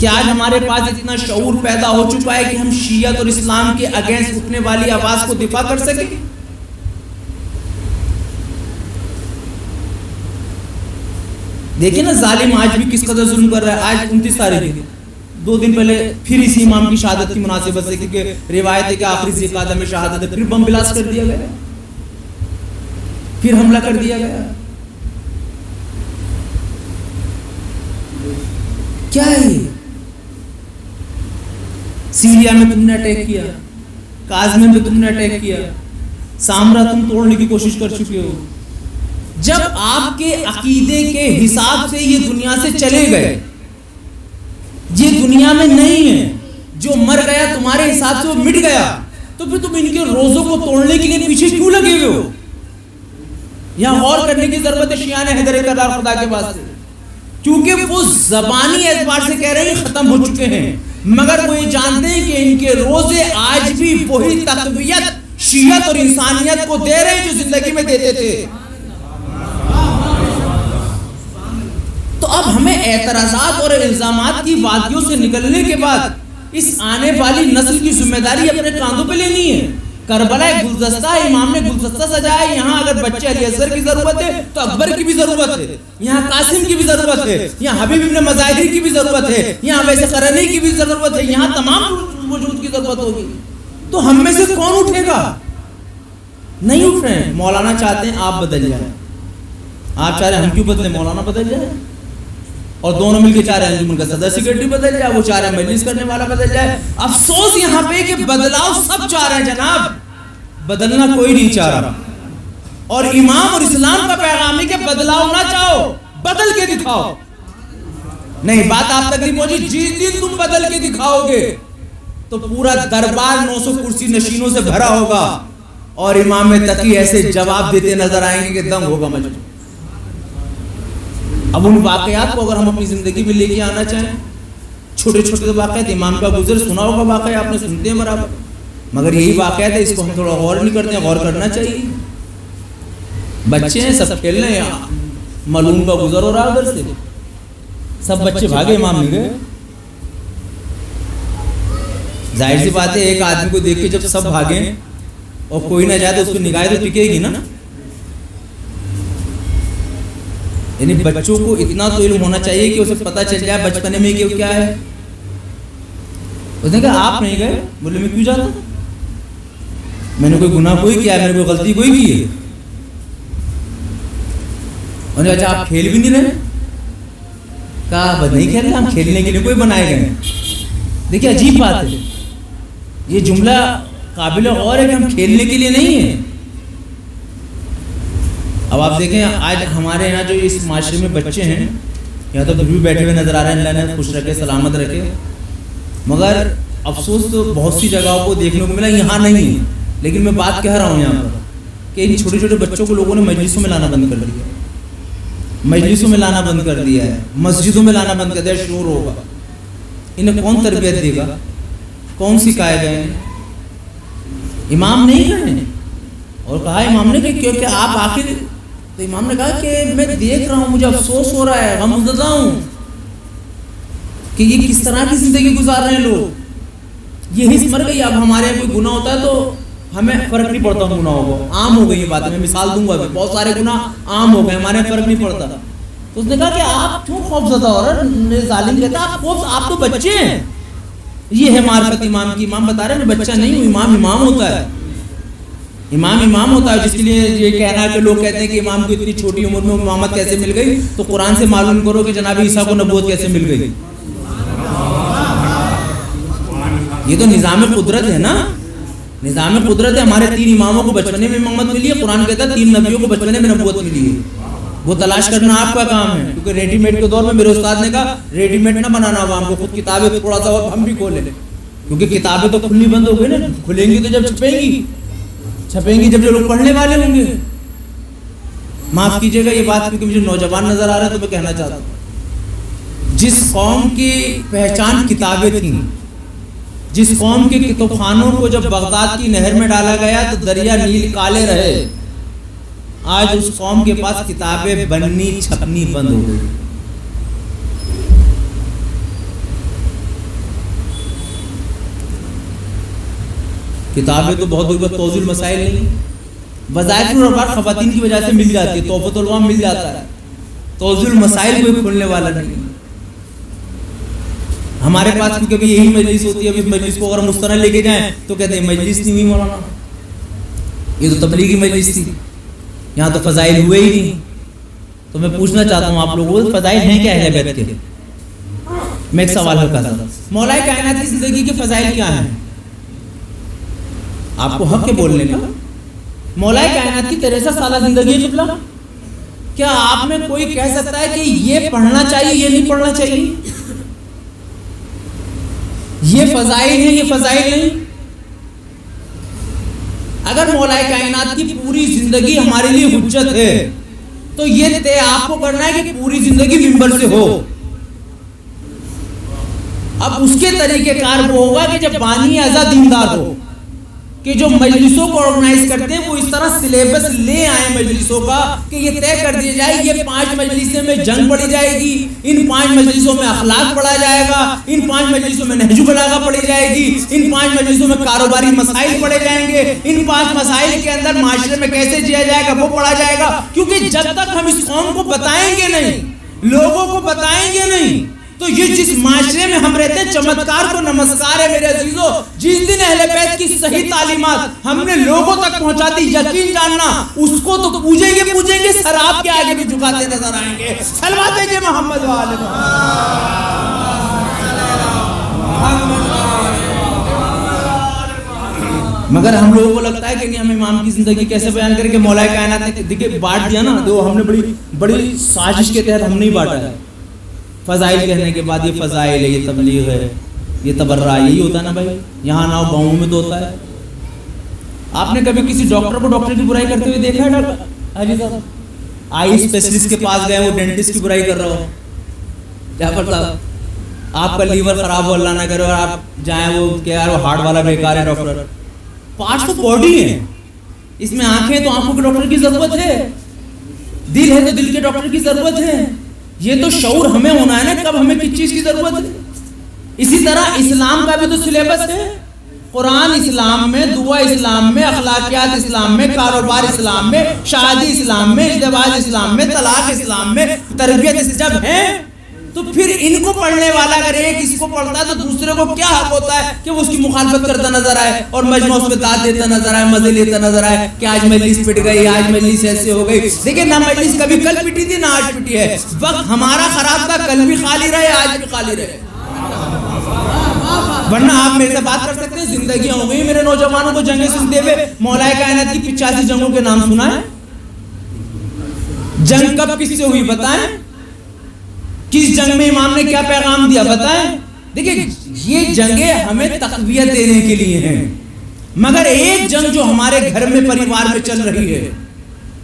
Speaker 1: کہ آج ہمارے پاس اتنا شعور پیدا ہو چکا ہے کہ ہم شیعت اور اسلام کے اگینسٹ اٹھنے والی آواز کو دفاع کر سکیں. دیکھیں نا ظالم آج بھی کس قدر ظلم کر رہا ہے. آج 29 تاریخ ہے, 2 دن پہلے پھر اسی امام کی شہادت کی مناسبت سے, کیونکہ روایت ہے کہ آخری ذی القعدہ میں شہادت ہے, پھر بم بلاسٹ کر دیا گیا, پھر حملہ کر دیا گیا. کیا ہے سیریا میں تم نے اٹیک کیا, کاظمے میں تم نے اٹیک کیا, سامرا تم توڑنے کی کوشش کر چکے ہو. جب آپ کے عقیدے کے حساب سے یہ دنیا سے چلے گئے, یہ دنیا میں نہیں ہے, جو مر گیا تمہارے حساب سے وہ مٹ گیا, تو پھر تم ان کے روزوں کو توڑنے کے لیے پیچھے کیوں لگے ہوئے ہو؟ یہاں غور کرنے کی ضرورت ہے شیعان حیدر کرار خدا کے واسطے, کیونکہ وہ زبانی اعتبار سے کہہ رہے ہیں ختم ہو چکے ہیں, مگر وہ یہ جانتے ہیں کہ ان کے روزے آج بھی وہی تقویت, شیعت اور انسانیت کو دے رہے ہیں جو زندگی میں دیتے تھے. تو اب ہمیں اعتراضات اور الزامات کی وادیوں سے نکلنے کے بعد اس آنے والی نسل کی ذمہ داری اپنے کاندھوں پہ لینی ہے. کربلا ایک گلدستہ ہے, امام نے گلدستہ سجایا ہے, یہاں اگر بچے علی اصغر کی ضرورت ہے تو اکبر کی بھی ضرورت ہے, یہاں قاسم کی بھی ضرورت ہے, یہاں حبیب ابن مظاہر کی بھی ضرورت ہے, یہاں ویسے قرنی کی بھی ضرورت ہے, یہاں تمام وجود کی ضرورت ہوگی. تو ہم میں سے کون اٹھے گا؟ نہیں اٹھ رہے ہیں. مولانا چاہتے ہیں آپ بدل جائیں, آپ چاہ رہے ہیں ہم کیوں بدلیں, مولانا بدل جائے, اور دونوں مل کے چاہ رہے ہیں انجمن کا صدر سیکرٹری بدل جائے, وہ چاہ رہے ہیں مجلس کرنے والا بدل جائے. افسوس یہاں پہ کہ بدلاؤ سب چاہ رہے ہیں جناب, بدلنا کوئی نہیں چاہ رہا. اور امام اور اسلام کا پیغام ہے کہ بدلاؤ نہ چاہو, بدل کے دکھاؤ. نہیں, بات آپ تک نہیں پہنچی. جس دن تم بدل کے دکھاؤ گے تو پورا دربار 900 کرسی نشینوں سے بھرا ہوگا, اور امام تقی ایسے جواب دیتے نظر آئیں گے کہ دم ہوگا مجبور. اب ان واقعات کو اگر ہم اپنی زندگی میں لے کے آنا چاہیں, چھوٹے چھوٹے واقعات, امام کا گزر سنا ہوگا واقعہ, آپ نے سنتے ہیں برابر, مگر یہی واقعات ہے, اس کو ہم تھوڑا غور نہیں کرتے ہیں, غور کرنا چاہیے. بچے ہیں سب کھیل رہے ہیں, ملعون کا گزر ہو رہا ہے ادھر سے, سب بچے بھاگے, امام نہیں گئے. ظاہر سی بات ہے ایک آدمی کو دیکھ کے جب سب بھاگیں اور کوئی نہ جائے تو اس کو نگاہ تو ٹکے گی نا. یعنی بچوں کو اتنا تو علم ہونا چاہیے کہ اسے پتہ چل جائے بچپنے میں کہ کیا ہے. اس نے کہا آپ نہیں گئے, بولے میں کیوں جاتا, میں نے کوئی گناہ کوئی کیا ہے, میں نے کوئی غلطی کوئی کی ہے. انہوں نے کہا اچھا آپ کھیل بھی نہیں رہے, کہا بس نہیں کھیل رہے, ہم کھیلنے کے لیے کوئی بنائے گئے ہیں. دیکھیں عجیب بات ہے, یہ جملہ قابل غور ہے کہ ہم کھیلنے کے لیے نہیں ہیں. اب آپ دیکھیں آج ہمارے یہاں جو اس معاشرے میں بچے ہیں, یہاں تو بھی بیٹھے ہوئے نظر آ رہے ہیں, اللہ نے خوش رکھے سلامت رکھے, مگر افسوس تو بہت سی جگہوں کو دیکھنے کو ملا, یہاں نہیں ہے. لیکن میں بات کہہ رہا ہوں یہاں پر کہ ان چھوٹے چھوٹے بچوں کو لوگوں نے مجلسوں میں لانا بند کر دیا, مجلسوں میں لانا بند کر دیا ہے, مسجدوں میں لانا بند کر دیا. شور ہوگا, انہیں کون تربیت دے گا, کون سکھائے گئے ہیں؟ امام نہیں کہے. اور کہا امام نے کہ کیونکہ آپ آخر, تو امام نے کہا کہ میں دیکھ رہا ہوں, مجھے افسوس ہو رہا ہے, غمزدہ ہوں کہ یہ کس طرح کی زندگی گزار رہے ہیں لوگ. یہ حس مر گئی. اب ہمارے یہاں کوئی گناہ ہوتا ہے تو ہمیں فرق نہیں پڑتا گناہ ہوگا, عام ہو گئی یہ بات. میں مثال دوں گا, بہت سارے گناہ عام ہو گئے, ہمارے یہاں فرق نہیں پڑتا. تو اس نے کہا کہ آپ کیوں خوف زدہ ہو رہا ہے؟ ظالم کہتا ہے آپ تو بچے ہیں. یہ ہے معرفت امام کی. امام بتا رہے ہیں میں بچہ نہیں ہوں, امام امام ہوتا ہے. امام ہوتا ہے، جس کے لیے یہ کہنا ہے کہ لوگ کہتے ہیں کہ امام کو اتنی چھوٹی عمر میں امامت کیسے مل گئی، تو قرآن سے معلوم کرو کہ جناب عیسیٰ کو نبوت کیسے مل گئی۔ یہ تو نظام قدرت ہے نا، نظام قدرت ہے۔ ہمارے 3 اماموں کو بچپنے میں امامت ملی ہے، قرآن کہتا ہے 3 نبیوں کو بچپنے میں نبوت ملی ہے۔ وہ تلاش کرنا آپ کا کام ہے، کیونکہ ریڈی میڈ کے دور میں میرے استاد نے کہا ریڈی میڈ نہ بنانا عوام کو، خود کتابیں تھوڑا سا ہم بھی کھولیں، کیونکہ کتابیں تو کھلنی بند ہو گئی نا، کھلیں گی تو جب چھپیں گی جب جو لوگ پڑھنے والے ہوں گے۔ معاف کیجیے گا یہ بات، کیونکہ مجھے نوجوان نظر آ رہا ہے تو میں کہنا چاہتا ہوں، جس قوم کی پہچان کتابیں تھیں، جس قوم کے کتب خانوں کو جب بغداد کی نہر میں ڈالا گیا تو دریا نیل کالے رہے، آج اس قوم کے پاس کتابیں بننی چھپنی بند ہو گئی۔ کتابیں تو بہت دور توضیح المسائل نہیں، وظائف الرباط خواتین کی وجہ سے مل جاتی ہے، تحفۃ العوام مل جاتا ہے، توضیح المسائل کوئی کھولنے والا نہیں۔ ہمارے پاس کیونکہ بھی یہی مجلس ہوتی ہے، اب اس مجلس کو اگر مستند لے کے جائیں تو کہتے ہیں مجلس نہیں ہوئی مولانا، یہ تو تبلیغی مجلس تھی، یہاں تو فضائل ہوئے ہی نہیں۔ تو میں پوچھنا چاہتا ہوں آپ لوگوں کو، فضائل ہیں کیا اہل بیت کے؟ میں ایک سوال کرتا تھا، مولا کائنات کی زندگی کے فضائل کیا ہیں؟ آپ کو حق کے بولنے کا۔ مولا کائنات کی 63 سالہ زندگی ہے قبلہ، کیا آپ میں کوئی کہہ سکتا ہے کہ یہ پڑھنا چاہیے یہ نہیں پڑھنا چاہیے، یہ فضائل ہیں یہ فضائل نہیں؟ اگر مولا کائنات کی پوری زندگی ہمارے لیے حجت ہے تو یہ طے آپ کو کرنا ہے کہ پوری زندگی منبر سے ہو۔ اب اس کے طریقہ کار وہ ہوگا کہ جب بانی اعضا دیندار ہو، کہ جو مجلسوں کو آرگنائز کرتے ہیں وہ اس طرح سلیبس لے آئے مجلسوں کا کہ یہ طے کر دیا جائے یہ 5 مجلسوں میں جنگ پڑھی جائے گی، ان 5 مجلسوں میں اخلاق پڑھا جائے گا، ان 5 مجلسوں میں نہج البلاغہ پڑھی جائے گی، ان 5 مجلسوں میں کاروباری مسائل پڑھے جائیں گے، ان 5 مسائل کے اندر معاشرے میں کیسے جیا جائے گا وہ پڑھا جائے گا۔ کیونکہ جب تک ہم اس قوم کو بتائیں گے نہیں، لوگوں کو بتائیں گے نہیں، تو یہ جس معاشرے میں ہم رہتے ہیں چمتکار کو نمسکار ہے میرے عزیزو۔ جس دن اہل بیت کی صحیح تعلیمات ہم نے لوگوں تک پہنچا دی، یقین جاننا اس کو تو پوجیں گے سر آپ کے آگے بھی جھکاتے نظر آئیں گے۔ صلوات دیجئے محمد والے مگر ہم لوگوں کو لگتا ہے کہ نہیں ہم امام کی زندگی کیسے بیان کریں کہ مولا کائنات نے دیکھیں بانٹ دیا نا، تو ہم نے بڑی سازش کے تحت ہم نہیں بانٹا ہے۔ فضائل کہنے کے بعد یہ فضائل ہے، یہ تبلیغ ہے، یہ تبرع، یہی ہوتا ہے نا بھائی، یہاں نہ ہو گاؤں میں تو ہوتا ہے۔ آپ نے کبھی کسی ڈاکٹر کو ڈاکٹر کی برائی کرتے ہوئے دیکھا ہے؟ ڈاکٹر حاجی صاحب آئی اسپیشلسٹ کے پاس گئے، وہ ڈینٹسٹ کی برائی کر رہا ہو، کیا پڑتا آپ کا لیور خراب ہو اللہ نہ کرے اور آپ جائیں وہ کہ یار وہ ہارٹ والا بیکار ہے ڈاکٹر۔ پارٹس تو باڈی ہے، اس میں آنکھیں تو آنکھوں کے ڈاکٹر کی ضرورت ہے، دل ہے تو دل کے ڈاکٹر کی ضرورت ہے۔ یہ تو شعور ہمیں ہونا ہے نا کب ہمیں کس چیز کی ضرورت ہے۔ اسی طرح اسلام کا بھی تو سلیبس ہے، قرآن اسلام میں، دعا اسلام میں، اخلاقیات اسلام میں، کاروبار اسلام میں، شادی اسلام میں، ازدواج اسلام میں، طلاق اسلام میں، تربیت جب ہے تو پھر ان کو پڑھنے والا اگر ایک اس کو پڑھتا ہے تو دوسرے کو کیا حق ہوتا ہے کہ وہ اس کی مخالفت کرتا نظر آئے اور مجمع اس پہ داد دیتا نظر آئے، مزے لیتا نظر آئے کہ آج مجلس پٹ گئی، آج مجلس ایسے ہو گئی۔ دیکھیں نہ مجلس کبھی کل پٹی تھی نہ آج پٹی ہے، وقت ہمارا خراب تھا، کل بھی خالی رہے آج بھی خالی رہے۔ ورنہ آپ میرے سے بات کر سکتے ہیں، زندگیاں ہو گئی میرے نوجوانوں کو جنگیں سنتے ہوئے، مولا کائنات کی 85 جنگوں کے نام سنا ہے؟ جنگ کب کس سے ہوئی بتائیں؟ کس جنگ میں امام نے کیا پیغام دیا بتائیں؟ دیکھیں یہ جنگیں ہمیں تقویت دینے کے لیے ہیں، مگر ایک جنگ جو ہمارے گھر میں پریوار میں چل رہی ہے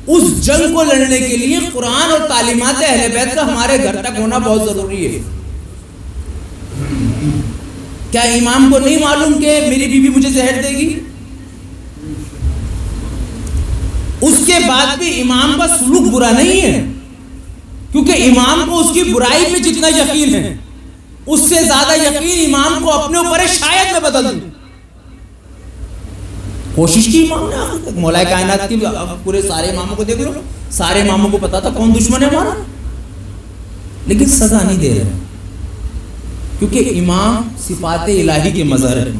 Speaker 1: اس جنگ کو لڑنے کے لیے قرآن اور تعلیمات اہل بیت کا ہمارے گھر تک ہونا بہت ضروری ہے۔ کیا امام کو نہیں معلوم کہ میری بیوی مجھے زہر دے گی؟ اس کے بعد بھی امام کا سلوک برا نہیں ہے، کیونکہ امام کو اس کی برائی پہ جتنا یقین ہے اس سے زیادہ یقین امام کو اپنے اوپر ہے، شاید میں بدل دوں۔ کوشش کی امام نے آخر تک، مولا کائنات کی پورے سارے اماموں کو دیکھ لو، سارے اماموں کو پتا تھا کون دشمن ہے ہمارا، لیکن سزا نہیں دے رہے، کیونکہ امام صفات الہی کے مظہر ہے۔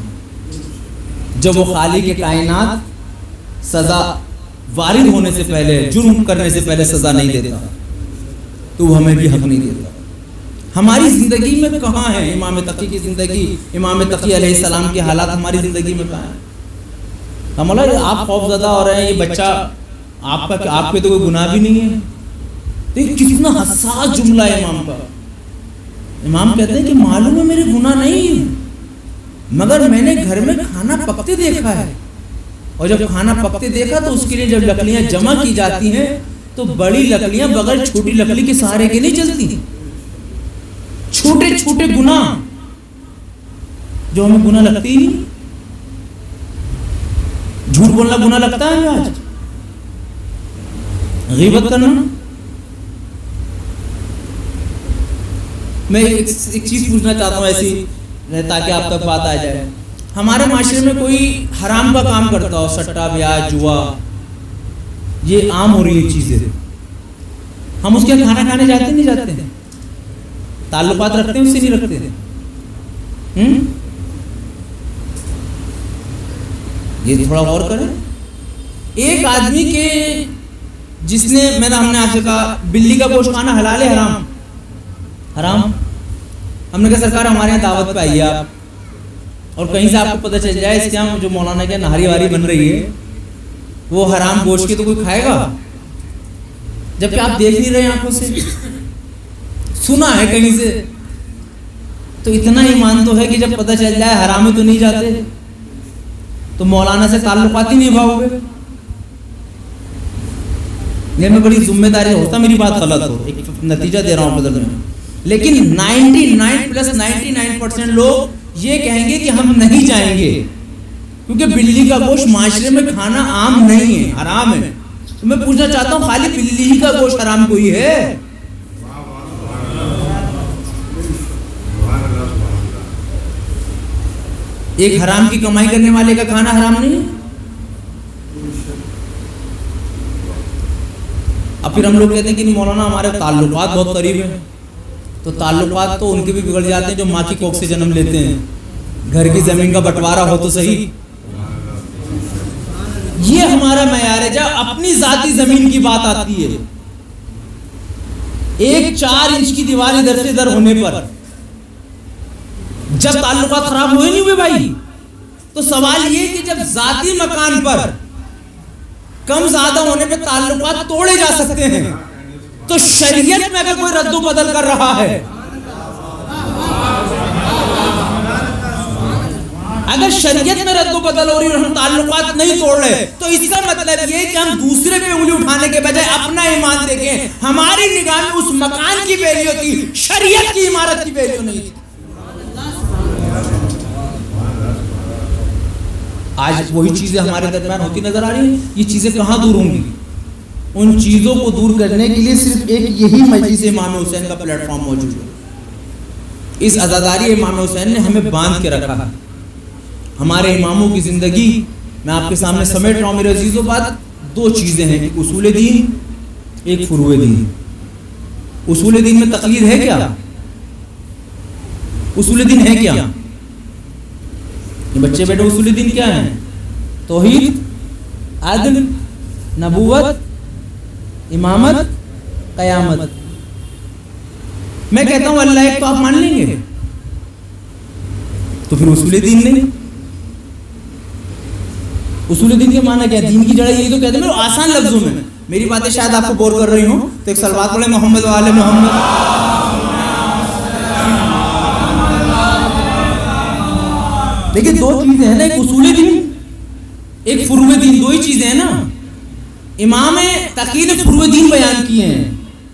Speaker 1: جب وہ خالق کائنات سزا وارد ہونے سے پہلے، جرم کرنے سے پہلے سزا نہیں دیتا تو وہ ہمیں بھی حق نہیں دیتا۔ ہماری زندگی میں کہاں ہے امام تقی کی زندگی، امام تقی علیہ السلام کے حالات ہماری زندگی میں کہاں ہیں؟ مولا آپ خوف زدہ ہو رہے ہیں، یہ بچہ آپ پہ تو کوئی گناہ بھی نہیں ہے۔ تو کتنا حساس جملہ ہے امام کا۔ امام کہتے ہیں کہ معلوم ہے میرے گناہ نہیں، مگر میں نے گھر میں کھانا پکتے دیکھا ہے، اور جب کھانا پکتے دیکھا تو اس کے لیے جب لکڑیاں جمع کی جاتی ہیں تو بڑی لکڑیاں بغیر چھوٹی لکڑی کے سہارے کے نہیں چلتی۔ چھوٹے چھوٹے گناہ جو ہمیں گناہ لگتی ہی نہیں۔ جھوٹ بولنا گناہ لگتا ہے آج، غیبت کرنا۔ میں ایک چیز پوچھنا چاہتا ہوں ایسی تاکہ آپ تک بات آ جائے۔ ہمارے معاشرے میں کوئی حرام کا کام کرتا ہو، سٹا بیاج جوا، یہ عام ہو رہی ہے چیزیں، ہم اس کے کھانا کھانے جاتے نہیں جاتے ہیں؟ تعلقات رکھتے ہیں اس سے نہیں رکھتے ہیں؟ یہ تھوڑا غور کریں۔ ایک آدمی کے جس نے ہم نے آپ سے کہا بلی کا گوشت کھانا حلال ہے حرام؟ حرام۔ ہم نے کہا سرکار ہمارے یہاں دعوت پہ آئیے آپ، اور کہیں سے آپ کو پتہ چل جائے اس کے ہم جو مولانا کے نہاری واری بن رہی ہے وہ حرام گوشت کی، تو کوئی کھائے گا؟ جبکہ آپ دیکھ نہیں رہے آنکھوں سے، سنا ہے کہیں سے، تو اتنا ایمان تو ہے کہ جب پتہ چل جائے حرام تو نہیں جاتے، تو مولانا سے تعلقات ہی نہیں نبھاؤ گے۔ یہ میں بڑی ذمہ داری ہوتا میری بات غلط ہو، ایک نتیجہ دے رہا ہوں بدل میں، لیکن 99+99% لوگ یہ کہیں گے کہ ہم نہیں جائیں گے، کیونکہ بلی کا گوشت معاشرے میں کھانا عام نہیں ہے، حرام ہے۔ تو میں پوچھنا چاہتا ہوں خالی بلی کا گوشت حرام کوئی ہے؟ ایک حرام کی کمائی کرنے والے کا کھانا حرام نہیں ہے؟ اب پھر ہم لوگ کہتے ہیں کہ مولانا ہمارے تعلقات بہت قریب ہیں، تو تعلقات تو ان کے بھی بگڑ جاتے ہیں جو ماں کی کوکھ سے جنم لیتے ہیں۔ گھر کی زمین کا بٹوارا ہو تو صحیح، یہ ہمارا معیار ہے۔ جب اپنی ذاتی زمین کی بات آتی ہے، ایک 4 انچ کی دیوار ادھر سے ادھر ہونے پر جب تعلقات خراب ہوئے نہیں ہوئے بھائی، تو سوال یہ کہ جب ذاتی مکان پر کم زیادہ ہونے پہ تعلقات توڑے جا سکتے ہیں، تو شریعت میں اگر کوئی رد و بدل کر رہا ہے، اگر شریعت میں رد و بدل ہو رہی اور ہم تعلقات نہیں توڑ رہے، تو اس کا مطلب یہ کہ ہم دوسرے پہ انگلی اٹھانے کے بجائے اپنا ایمان دیکھیں۔ ہماری نگاہ میں اس مکان کی ویلیو تھی، شریعت کی عمارت کی ویلیو نہیں تھی۔ آج وہی چیزیں ہمارے درمیان ہوتی نظر آ رہی ہیں۔ یہ چیزیں کہاں دور ہوں گی؟ ان چیزوں کو دور کرنے کے لیے صرف ایک یہی مجلس امام حسین کا پلیٹ فارم موجود ہے۔ اس عزاداری امام حسین نے ہمیں باندھ کے رکھا ہے۔ ہمارے اماموں کی زندگی میں آپ کے سامنے سمیٹ رہا ہوں میرے عزیزو۔ بات 2 چیزیں ہیں، ایک اصول دین، ایک فروع دین۔ اصول دین میں تقلید ہے کیا؟ اصول دین ہے کیا؟ یہ بچے بیٹے اصول دین کیا ہیں؟ توحید، عدل، نبوت، امامت، قیامت۔ میں کہتا ہوں اللہ ایک تو آپ مان لیں گے، تو پھر اصول دین نہیں۔ اصول دین کے معنی کیا ہے؟ دین کی جڑ یہی تو کہتے ہیں، آسان لفظوں میں میری باتیں شاید آپ کو بور کر رہی ہوں، تو ایک صلوات پڑھیں محمد و آل محمد۔ دیکھیں 2 چیزیں ہیں نا، ایک اصول دین، ایک فروع دین، 2 ہی چیزیں ہیں نا۔ امام تقی نے فروع دین بیان کیے ہیں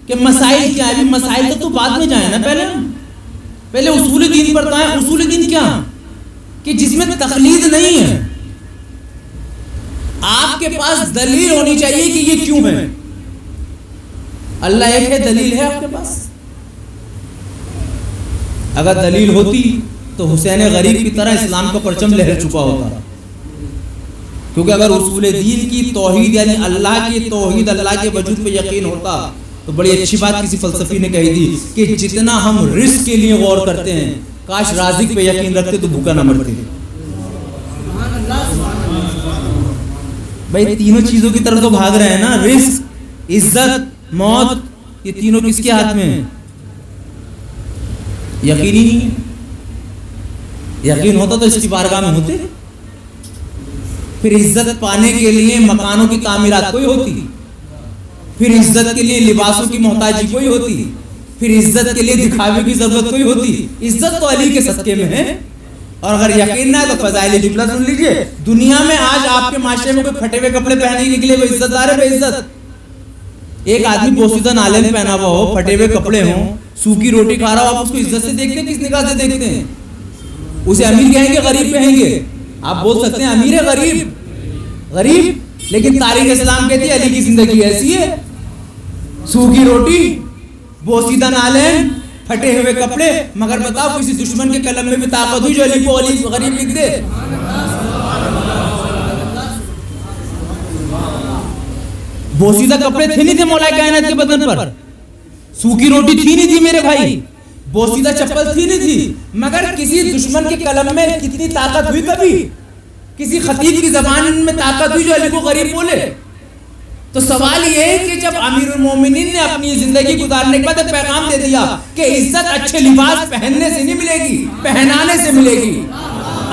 Speaker 1: کہ مسائل کیا ہے۔ مسائل تو بعد میں جائیں نا، پہلے اصول دین پر آئیں۔ اصول دین کیا؟ کہ جس میں تقلید نہیں ہے، آپ کے پاس دلیل ہونی چاہیے کہ یہ کیوں ہے۔ اللہ ایک ہے، دلیل ہے آپ کے پاس؟ اگر دلیل ہوتی تو حسین غریب کی طرح اسلام کا پرچم لہر چکا ہوتا، کیونکہ اگر اصول دین کی توحید یعنی اللہ کی توحید، اللہ کے وجود پہ یقین ہوتا، تو بڑی اچھی بات کسی فلسفی نے کہی تھی کہ جتنا ہم رزق کے لیے غور کرتے ہیں، کاش رازق پہ یقین رکھتے تو بھوکا نہ مرتے۔ بھائی تینوں چیزوں کی طرف تو بھاگ رہے ہیں نا، رزق، عزت، موت، یہ تینوں کس کے ہاتھ میں ہیں؟ یقین ہی نہیں ہے۔ یقین ہوتا تو اس کی بارگاہ میں ہوتے، پھر عزت پانے کے لیے مکانوں کی تعمیرات کوئی ہوتی، پھر عزت کے لیے لباسوں کی محتاجی کوئی ہوتی، پھر عزت کے لیے دکھاوے کی ضرورت کوئی ہوتی۔ عزت تو علی کے صدقے میں ہے۔ اور اگر یقین نہ ہے تو فضائل جملہ سن لیجئے، دنیا میں آج آپ کے معاشرے میں کوئی پھٹے ہوئے کپڑے پہنے کے لیے وہ عزت دار ہے بے عزت؟ ایک آدمی بوسیدہ نالے میں پہنا ہوا ہو، پھٹے ہوئے کپڑے ہوں، سوکھی روٹی کھا رہا ہو، آپ اس کو عزت سے دیکھتے ہیں کس نگاہ سے دیکھتے ہیں؟ اسے امیر کہیں گے غریب کہیں گے؟ آپ بول سکتے ہیں امیر ہے غریب، غریب، لیکن تاریخ اسلام کہتی ہے علی کی زندگی ایسی ہے، سوکھی روٹی، بوسیدہ نالین، پھٹے ہوئے کپڑے، مگر بتاؤ کسی دشمن کے قلم میں بھی طاقت ہوئی جو علی کو علی غریب لکھ دے؟ بوسیدہ کپڑے تھے نہیں تھے مولا کائنات کے بدن پر، سوکھی روٹی تھی نہیں تھی میرے بھائی، بوسیدہ چپل تھی نہیں تھی، مگر کسی دشمن کے قلم میں کتنی طاقت ہوئی؟ کبھی کسی خطیب کی زبان میں طاقت ہوئی جو علی کو غریب بولے؟ تو سوال یہ ہے کہ جب امیر المومنین نے اپنی زندگی گزارنے کے بعد پیغام دے دیا کہ عزت اچھے لباس پہننے سے نہیں ملے گی، پہنانے سے ملے گی،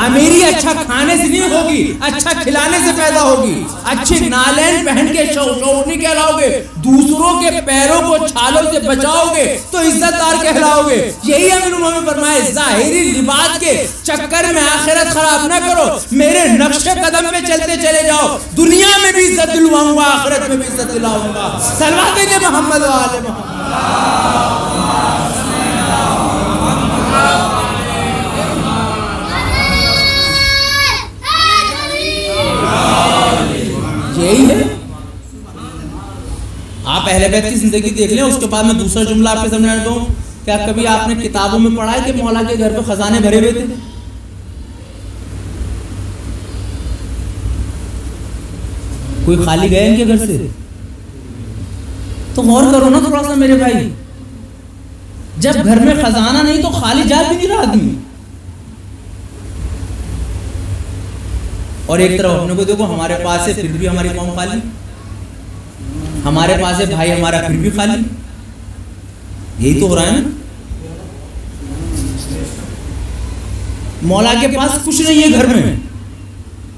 Speaker 1: امیری اچھا کھانے سے نہیں ہوگی، اچھا کھلانے سے پیدا ہوگی، اچھے نالین پہن کے شعور نہیں کہلاؤ گے، دوسروں کے پیروں کو چھالوں سے بچاؤ گے تو عزت دار کہلاؤ گے۔ یہی امیر المومنین فرمائے ظاہری لباس کے چکر میں آخرت خراب نہ کرو، میرے نقش قدم پہ چلتے چلے جاؤ، دنیا میں بھی عزت دلواؤں گا، آخرت میں بھی عزت دلاؤں گا۔ صلوات دیجئے محمد و آل محمد۔ یہی ہے۔ آپ اہل بیت کی زندگی دیکھ لیں، اس کے بعد میں دوسرا جملہ آپ کے سامنے رکھتا ہوں۔ کیا کبھی آپ نے کتابوں میں پڑھا ہے کہ مولا کے گھر پہ خزانے بھرے ہوئے تھے؟ کوئی خالی گئے ان کے گھر سے؟ تو غور کرو نا تھوڑا سا میرے بھائی، جب گھر میں خزانہ نہیں تو خالی جا بھی نہیں رہا آدمی۔ اور ایک طرف اپنے کو دیکھو، ہمارے پاس ہے پھر بھی ہماری قوم خالی، ہمارے پاس ہے بھائی ہمارا پھر بھی خالی۔ یہی تو ہو رہا ہے نا۔ مولا کے پاس کچھ نہیں ہے گھر میں،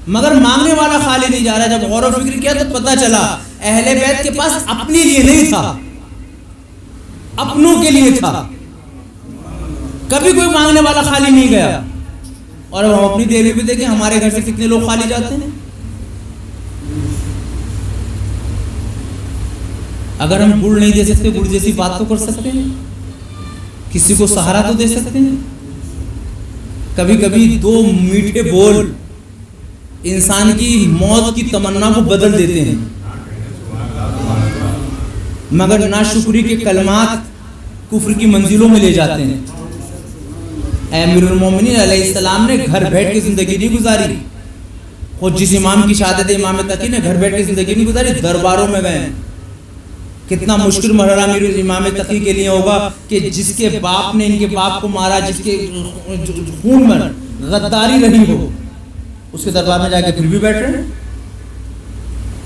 Speaker 1: مگر مانگنے والا خالی نہیں جا رہا۔ جب غور و فکر کیا تو پتہ چلا اہل بیت کے پاس اپنے لیے نہیں تھا، اپنوں کے لیے تھا۔ کبھی کوئی مانگنے والا خالی نہیں گیا۔ اور ہم اپنی دیوی بھی دیکھیں، ہمارے گھر سے کتنے لوگ خالی جاتے ہیں۔ اگر ہم گڑ نہیں دے سکتے، گڑ جیسی بات تو کر سکتے ہیں، کسی کو سہارا تو دے سکتے ہیں۔ کبھی کبھی دو میٹھے بول انسان کی موت کی تمنا کو بدل دیتے ہیں، مگر ناشکری کے کلمات کفر کی منزلوں میں لے جاتے ہیں۔ امیر المومنین علیہ السلام نے گھر بیٹھ کے زندگی نہیں گزاری۔ خود جس امام کی شہادت امام تقی نے گھر بیٹھ کے زندگی نہیں گزاری، درباروں میں گئے۔ کتنا مشکل مرحلہ امیر امام تقی کے لیے ہوگا کہ جس کے باپ نے ان کے باپ کو مارا، جس کے خون میں غداری رہی ہو، اس کے دربار میں جا کے پھر بھی بیٹھ رہے ہیں۔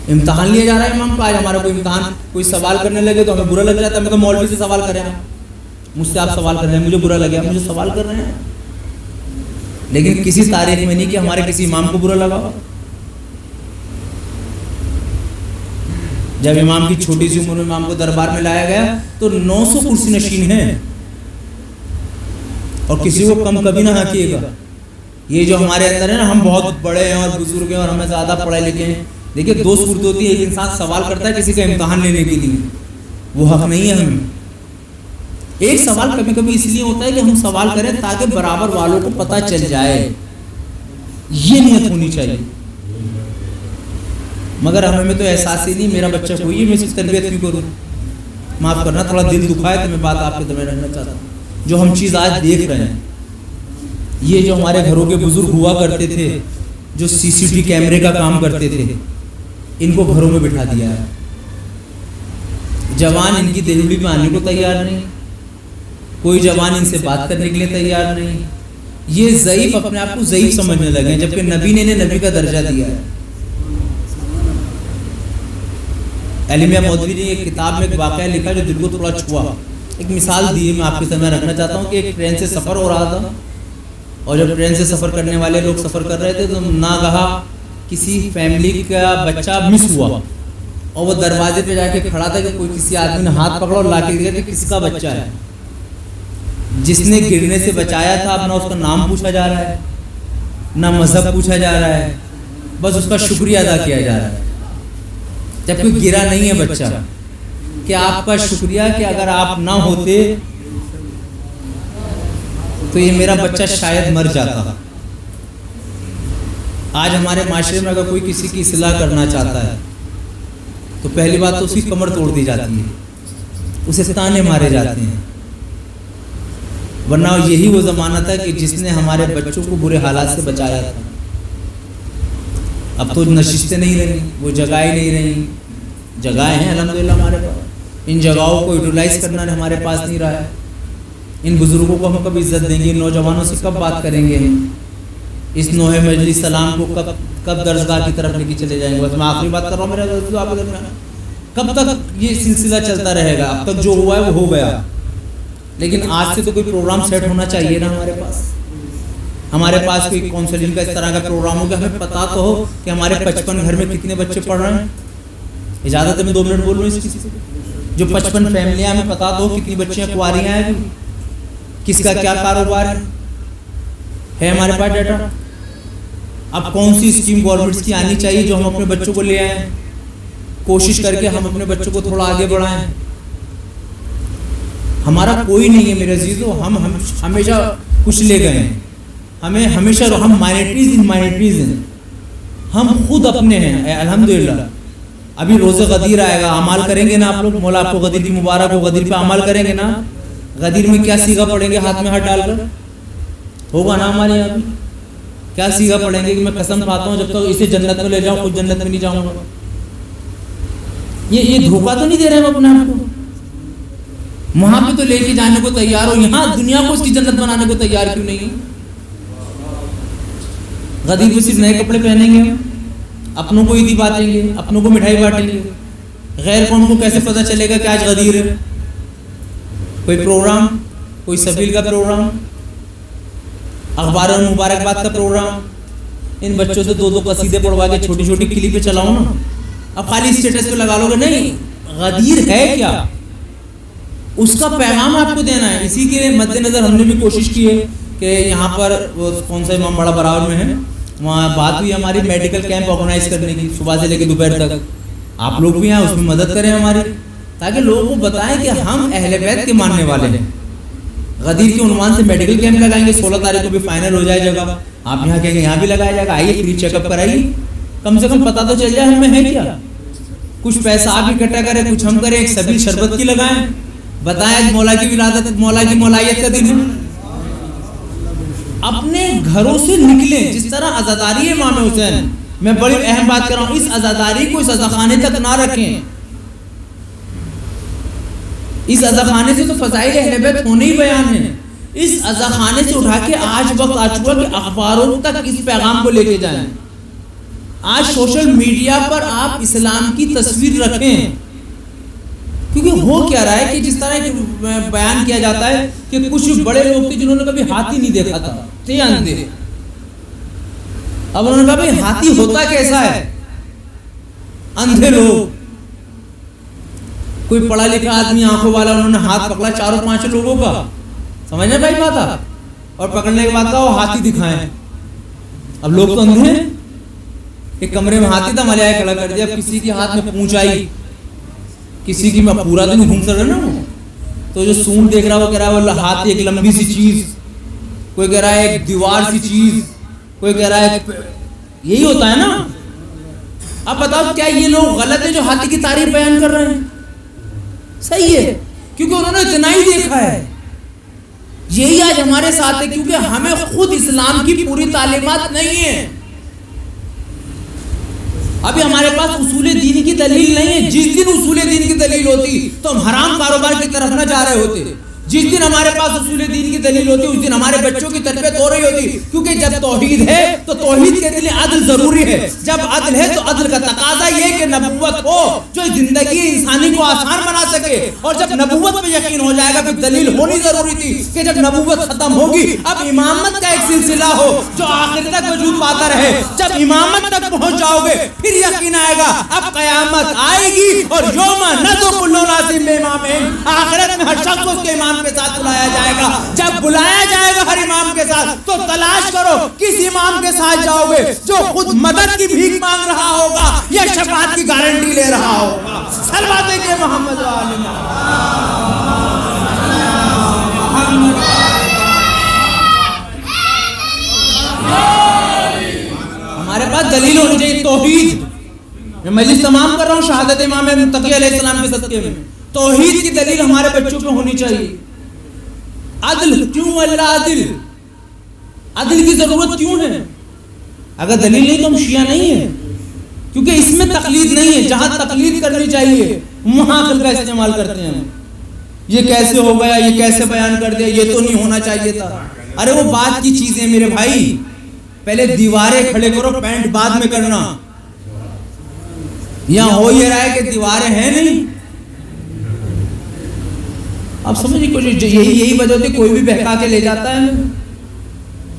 Speaker 1: امتحان لیا جا رہا ہے امام کا۔ آج ہمارا کوئی امتحان کوئی سوال کرنے لگے تو ہمیں برا لگ جاتا ہے، میں تو مولوی سے سوال کر رہا ہوں، مجھ سے آپ سوال کر رہے ہیں، مجھے برا لگا، مجھے سوال کر رہے ہیں۔ لیکن کسی تاریخ میں نہیں کہ ہمارے کسی امام کو برا لگا ہو۔ جب امام کی چھوٹی سی عمر میں امام کو دربار میں لایا گیا تو 900 کرسی نشین ہیں، اور کسی کو کم کبھی نہ کیے گا۔ یہ جو ہمارے اندر ہے نا، ہم بہت بڑے ہیں اور بزرگ ہیں اور ہمیں زیادہ پڑھے لکھے ہیں۔ دیکھیے دو صورت ہوتی ہے، ایک انسان سوال کرتا ہے کسی کا امتحان لینے کے لیے، وہ حق نہیں ہے ہمیں۔ ایک سوال کبھی کبھی اس لیے ہوتا ہے کہ ہم سوال کریں تاکہ برابر والوں کو پتہ چل جائے، یہ نیت ہونی چاہیے۔ مگر ہمیں تو احساس ہی نہیں، میرا بچہ کوئی ہے، میں اس کی تربیت نہیں کروں۔ معاف کرنا، تھوڑا دل دکھائے تو میں بات آپ کے درمیان رکھنا چاہتا ہوں۔ جو ہم چیز آج دیکھ رہے ہیں، یہ جو ہمارے گھروں کے بزرگ ہوا کرتے تھے، جو سی سی ٹی کیمرے کا کام کرتے تھے، ان کو گھروں میں بٹھا دیا ہے۔ جوان ان کی دہلی میں آنے کو تیار نہیں، کوئی جوان ان سے بات کرنے کے لیے تیار نہیں۔ یہ ضعیف اپنے آپ کو ضعیف سمجھنے لگے ہیں، جبکہ نبی نے انہیں نبی کا درجہ دیا ہے۔ علی میاں مودودی نے ایک کتاب میں ایک واقعہ لکھا جو دل کو تھوڑا چھوا. ایک مثال دی میں آپ کے سامنے رکھنا چاہتا ہوں کہ ایک ٹرین سے سفر ہو رہا تھا, اور جب ٹرین سے سفر کرنے والے لوگ سفر کر رہے تھے تو ناگہاں کسی فیملی کا بچہ مس ہوا, اور وہ دروازے پہ جا کے کھڑا تھا کہ کوئی کسی آدمی نے ہاتھ پکڑا اور لا کے دیا کہ کس کا بچہ ہے. جس نے گرنے سے بچایا تھا اب نہ اس کا نام پوچھا جا رہا ہے, نہ مذہب پوچھا جا رہا ہے, بس اس کا شکریہ ادا کیا جا رہا ہے. جب کوئی گرا نہیں ہے بچہ, کہ آپ کا شکریہ کہ اگر آپ نہ ہوتے تو یہ میرا بچہ شاید مر جاتا. آج ہمارے معاشرے میں اگر کوئی کسی کی اصلاح کرنا چاہتا ہے تو پہلی بات تو اس کی کمر توڑ دی جاتی ہے, اسے تانے مارے جاتے ہیں, ورنہ یہی وہ زمانہ تھا کہ جس نے ہمارے بچوں کو برے حالات سے بچایا تھا. اب تو نشستیں نہیں رہی, وہ جگہیں نہیں رہی. جگہیں ہیں الحمدللہ ہمارے پاس, ان جگہوں کو یوٹیلائز کرنا ہمارے پاس نہیں رہا ہے. ان بزرگوں کو ہم کب عزت دیں گے, ان نوجوانوں سے کب بات کریں گے, اس نوح مجلس سلام کو کب درسگاہ کی طرف لے کے چلے جائیں گے. بس میں آخری بات کر رہا ہوں میرے دوستو آپ کے درمیان, کب تک یہ سلسلہ چلتا رہے گا؟ اب تک جو ہوا ہے وہ ہو گیا, لیکن آج سے تو کوئی پروگرام سیٹ ہونا چاہیے نا ہمارے پاس کوئی کاؤنسلنگ کا اس طرح کا پروگرام ہو کہ ہمیں پتا تو ہو کہ ہمارے 55 گھر میں کتنے بچے پڑھ رہے ہیں. اجازت ہے میں 2 منٹ بول رہا ہوں اس چیز سے. جو 55 فیملیاں ہمیں پتا تو ہو کتنی بچیاں کنواریاں ہیں, کس کا کیا کاروبار ہے ہمارے پاس ڈیٹا. اب کون سی اسکیم گورنمنٹ کی آنی چاہیے جو ہم اپنے بچوں کو لے آئیں, کوشش کر کے ہم اپنے بچوں کو تھوڑا آگے بڑھائیں. ہمارا کوئی نہیں ہے میرے عزیزو, ہم ہمیشہ کچھ لے گئے ہیں, ہمیں ہمیشہ ہم مائنورٹیز ہیں, ہم خود اپنے ہیں الحمدللہ. ابھی روزہ غدیر آئے گا, اعمال کریں گے نا آپ لوگ, مولا آپ کو غدیر کی مبارک ہو, غدیر پہ عمل کریں گے نا. غدیر میں کیا سیگا پڑھیں گے ہاتھ میں ہاتھ ڈال کر, ہوگا نا ہمارے یہاں کیا سیگا پڑھیں گے کہ میں قسم کھاتا ہوں جب تک اسے جنت میں لے جاؤں خود جنت میں نہیں جاؤں گا. یہ دھوکہ تو نہیں دے رہے ہم اپنے آپ کو, وہاں پہ تو لے کے جانے کو تیار ہو, یہاں دنیا کو اس کی جنت بنانے کو تیار کیوں نہیں؟ غدیر میں صرف نئے کپڑے پہنیں گے, اپنوں کو عیدی بانٹیں گے, اپنوں کو مٹھائی بانٹیں گے, غیر قوم کو کیسے پتہ چلے گا کہ آج غدیر ہے؟ کوئی پروگرام, کوئی سبیل کا پروگرام, اخبار اور مبارکباد کا پروگرام, ان بچوں سے 2 قصیدے پڑھوا کے چھوٹی چھوٹی کلپ پہ چلاؤ نا. اب خالی اسٹیٹس پہ لگا لو گے نہیں, غدیر ہے کیا, اس کا پیغام آپ کو دینا ہے. اسی کے مد نظر ہم نے بھی کوشش کی ہے کہ یہاں پر وہ کون سا امام باڑہ براور میں ہے, وہاں بات ہوئی ہماری میڈیکل کیمپ آرگنائز کرنے کی, صبح سے لے کے دوپہر تک. آپ لوگ بھی یہاں اس میں مدد کریں ہماری, تاکہ لوگوں کو بتائیں کہ ہم اہل بیت کے ماننے والے ہیں. غدیر کے عنوان سے میڈیکل کیمپ لگائیں گے, 16 تاریخ کو بھی فائنل ہو جائے جگہ, آپ یہاں کہیں گے یہاں بھی لگایا جائے گا. آئیے فری چیک اپ کرائیے, کم سے کم پتہ تو چل جائے ہمیں ہے کیا. کچھ پیسہ آپ اکٹھا کریں, کچھ ہم کریں, ایک سبیل شربت کی لگائیں, بتائیں مولا کی ولادت, مولا کی مولایت کا دن ہے. اپنے گھروں سے نکلیں, جس طرح عزاداری ہے امام حسین, میں بڑی اہم بات کر رہا ہوں, اس عزاداری کو اس عزاخانے تک نہ رکھیں. اس عزاخانے سے تو فضائل اہل بیت ہونے ہی بیان ہیں. اس عزاخانے سے اٹھا کے آج وقت آ چکا کہ اخباروں تک اس پیغام کو لے کے جائیں. آج سوشل میڈیا پر آپ اسلام کی تصویر رکھیں, کیونکہ ہو کیا رہا ہے کہ جس طرح بیان کیا جاتا ہے کہ کچھ بڑے لوگ تھے جنہوں نے کبھی ہاتھی نہیں دیکھا تھا, تھے اندھے. اب انہوں نے کہا بھائی ہاتھی ہوتا کیسا ہے, اندھے لوگ. کوئی پڑھا لکھا آدمی آنکھوں والا, انہوں نے ہاتھ پکڑا 4-5 لوگوں کا, سمجھنا بھائی بات آپ, اور پکڑنے کے بعد کہا وہ ہاتھی دکھائیں. اب لوگ تو اندھے ہیں. ایک کمرے میں ہاتھی تھا, ملیائے کھڑا کر دیا. اب کسی کے ہاتھ میں پونچھ آئی, کسی کی, میں پورا دن گھوم سر رہا نا, تو جو سونڈ دیکھ رہا وہ کہہ رہا ہے وہ ہاتھ ایک لمبی سی چیز, کوئی کہہ رہا ہے ایک دیوار سی چیز, کوئی کہہ رہا ہے یہی ہوتا ہے نا. اب بتاؤ کیا یہ لوگ غلط ہیں جو ہاتھی کی تعریف بیان کر رہے ہیں؟ صحیح ہے, کیونکہ انہوں نے اتنا ہی دیکھا ہے. یہی آج ہمارے ساتھ ہے, کیونکہ ہمیں خود اسلام کی پوری تعلیمات نہیں ہے. ابھی ہمارے پاس اصول دین کی دلیل نہیں ہے. جس دن اصول دین کی دلیل ہوتی تو ہم حرام کاروبار کی طرف نہ جا رہے ہوتے. جس دن ہمارے پاس اصول دین کی دلیل ہوتی اس دن ہمارے بچوں کی تربیت ہو رہی ہوتی، کیونکہ جب توحید ہے تو توحید کے لیے عدل ضروری ہے، جب عدل ہے تو عدل کا تقاضا یہ کہ نبوت ہو جو زندگی انسانی کو آسان بنا سکے، اور جب نبوت پہ یقین ہو جائے گا پھر دلیل ہونی ضروری تھی کہ جب نبوت ختم ہوگی اب امامت کا ایک سلسلہ ہو جو آخر تک وجود پاتا رہے، جب امامت تک پہنچ جاؤ گے پھر یقین آئے گا اب قیامت آئے گی اور یوم ندعو کل اناس بامامہم، آخرت میں ہر شخص اس کے امام کے ساتھ بلایا جائے گا، جب بلایا جائے گا ہر امام کے ساتھ تو تلاش کرو کس امام کے ساتھ جاؤ گے جو خود مدد کی بھیک مانگ رہا ہوگا یا شفاعت کی گارنٹی لے رہا ہوگا۔ صلوات دیجئے محمد و آل محمد۔ ہمارے پاس دلیل ہونی چاہیے، توحید، میں مجلس تمام کر رہا ہوں شہادت امام متقی علیہ السلام کے صدقے میں، توحید کی دلیل ہمارے بچوں پہ ہونی چاہیے۔ عدل کیوں اللہ عدل، عدل کی ضرورت کیوں ہے؟ اگر دلیل نہیں تو ہم شیعہ نہیں ہیں، کیونکہ اس میں تقلید نہیں ہے، جہاں تقلید کرنی چاہیے وہاں عقل کا استعمال کرتے ہیں۔ یہ کیسے ہو گیا، یہ کیسے بیان کر دیا، یہ تو نہیں ہونا چاہیے تھا۔ ارے وہ بات کی چیزیں میرے بھائی، پہلے دیواریں کھڑے کرو، پینٹ بعد میں کرنا۔ یہاں ہو یہ رہا ہے کہ دیواریں ہیں نہیں، آپ سمجھیں کچھ، یہی وجہ ہوتی ہے کوئی بھی بہکا کے لے جاتا ہے۔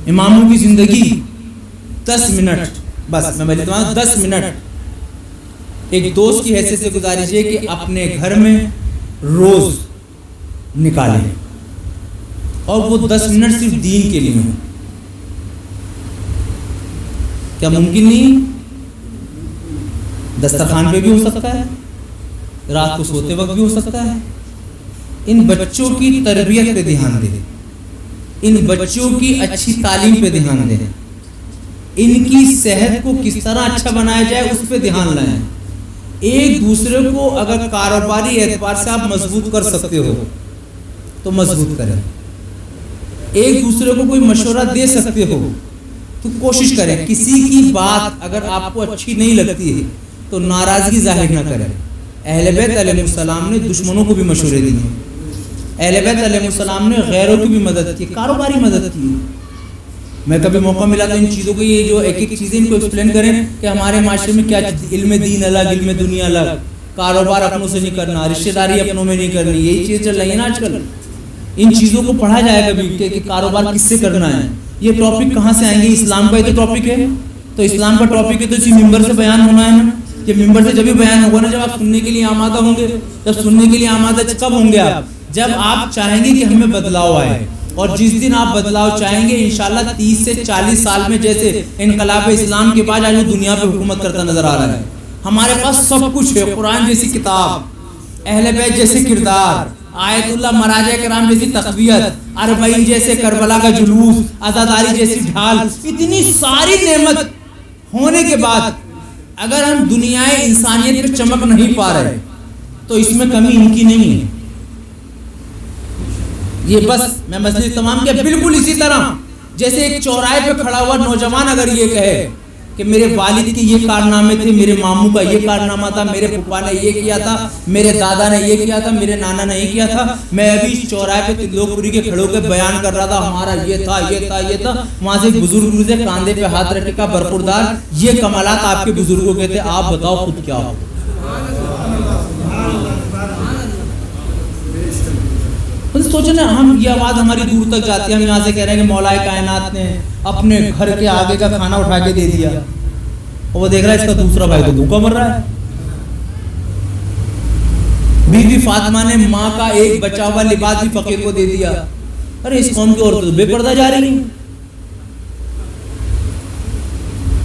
Speaker 1: اماموں کی زندگی 10 منٹ، بس میں بولتا ہوں 10 منٹ ایک دوست کی حیثیت سے گزارش ہے کہ اپنے گھر میں روز نکالیں اور وہ 10 منٹ صرف دین کے لیے ہوں۔ کیا ممکن نہیں؟ دسترخوان پہ بھی ہو سکتا ہے، رات کو سوتے وقت بھی ہو سکتا ہے۔ ان بچوں کی تربیت پہ دھیان دیں، ان بچوں کی اچھی تعلیم پہ دھیان دیں، ان کی صحت کو کس طرح اچھا بنایا جائے اس پہ دھیان لائیں۔ ایک دوسرے کو اگر کاروباری اعتبار سے آپ مضبوط کر سکتے ہو تو مضبوط کریں، ایک دوسرے کو کوئی مشورہ دے سکتے ہو تو کوشش کریں۔ کسی کی بات اگر آپ کو اچھی نہیں لگتی ہے تو ناراضگی ظاہر نہ کریں۔ اہل بیت علیہ السلام نے دشمنوں کو بھی مشورے دیے، اہل بیت علیہ السلام نے غیروں کی بھی مدد کی، کاروباری مدد کی۔ میں کبھی موقع ملا تو ان چیزوں کو، یہ جو ایک ایک چیزیں ان کو ایکسپلین کریں کہ ہمارے معاشرے میں کیا علم دین الگ، علم دنیا الگ، کاروبار اپنوں سے نہیں کرنا، رشتہ داری اپنوں میں نہیں کرنی، یہی چیز چل رہی ہے نا آج کل۔ ان چیزوں کو پڑھا جائے کبھی کہ کاروبار کس سے کرنا ہے۔ یہ ٹاپک کہاں سے آئیں گے؟ اسلام کا ہی تو ٹاپک ہے، تو اسلام کا ٹاپک ہے تو اسی ممبر سے بیان ہونا ہے نا۔ یہ ممبر سے جب بھی بیان ہوگا نا جب آپ سننے کے لیے آمادہ ہوں گے، جب سننے کے لیے آمادہ کب ہوں گے آپ؟ جب آپ چاہیں گے کہ ہمیں بدلاؤ آئے، اور جس دن آپ بدلاؤ چاہیں گے انشاءاللہ 30 سے 40 سال میں جیسے انقلاب اسلام کے بعد آج وہ دنیا پہ حکومت کرتا نظر آ رہا ہے۔ ہمارے پاس سب کچھ ہے، قرآن جیسی کتاب، اہل بیت جیسے کردار، آیت اللہ مراجع کرام جیسی تقویت، 40 جیسے کربلا کا جلوس، عزاداری جیسی ڈھال، اتنی ساری نعمت ہونے کے بعد اگر ہم دنیائے انسانیت پہ چمک نہیں پا رہے تو اس میں کمی ان کی نہیں ہے۔ یہ بس میں مسئلہ تمام کیا، بالکل اسی طرح جیسے ایک چوراہے پہ کھڑا ہوا نوجوان اگر یہ کہے کہ میرے والد کے یہ کارنامے تھے، میرے ماموں کا یہ کارنامہ تھا، میرے پھپھا نے یہ کیا تھا، میرے دادا نے یہ کیا تھا، میرے نانا نے یہ کیا تھا، میں ابھی چوراہے پہ لوگ پوری کے کھڑے ہو کے بیان کر رہا تھا ہمارا یہ تھا یہ تھا یہ تھا، وہاں سے بزرگ گزرے کاندھے پہ ہاتھ رکھے کا برخوردار یہ کمالات آپ کے بزرگوں کے تھے، آپ بتاؤ خود کیا ہو۔ سوچیں نا، ہم یہ آواز ہماری دور تک جاتی ہے، ہم یہاں سے کہہ رہے ہیں کہ مولا کائنات نے اپنے گھر کے آگے کا کھانا اٹھا کے دے دیا، اور وہ دیکھ رہا ہے اس کا دوسرا بھائی تو بھوکا مر رہا ہے۔ بی بی فاطمہ نے ماں کا ایک بچا ہوا لباس بھی فقیر کو دے دیا۔ ارے اس قوم کی عورتیں بے پردہ جا رہی ہیں۔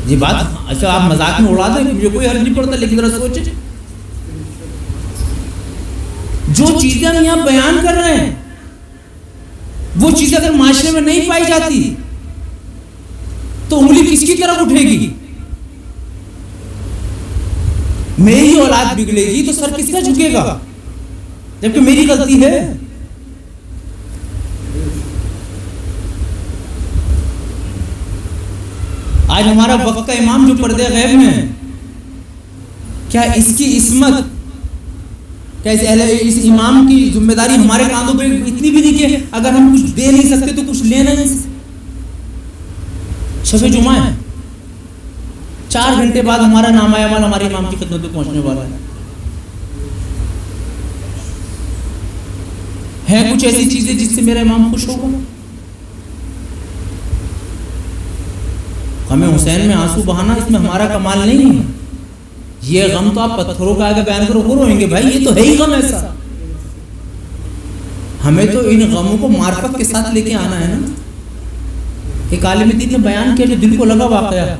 Speaker 1: یہ بات اچھا آپ مذاق میں اڑا دیں، مجھے کوئی حرج نہیں پڑتا، لیکن ذرا سوچیں جو چیزیں ہم یہاں بیان کر رہے ہیں وہ چیزیں اگر معاشرے میں نہیں پائی جاتی تو انگلی کس کی طرف اٹھے گی؟ میری اولاد بگڑے گی تو سر کس کا جھکے گا جبکہ میری غلطی ہے؟ آج ہمارا وقت کا امام جو پردے غیب میں ہے، کیا اس کی عصمت، کیا اس امام کی ذمہ داری ہمارے کاندھوں پہ اتنی بھی نہیں لیے اگر ہم کچھ دے نہیں سکتے تو کچھ لینا نہیں سکتے. شب جمعہ ہے, 4 گھنٹے بعد ہمارا نامہ اعمال ہمارے امام کی خدمت میں پہنچنے والا ہے کچھ ایسی چیزیں جس سے میرا امام خوش ہوگا. ہمیں حسین میں آنسو بہانا اس میں ہمارا کمال نہیں ہے. یہ غم تو آپ پتھروں کا آگے بیان کرو وہ روئیں گے, بھائی یہ تو ہے ہی غم ایسا. ہمیں تو ان غموں کو معرفت کے ساتھ لے کے آنا ہے نا. ایک عالم دین نے بیان کیا جو دل کو لگا واقعہ.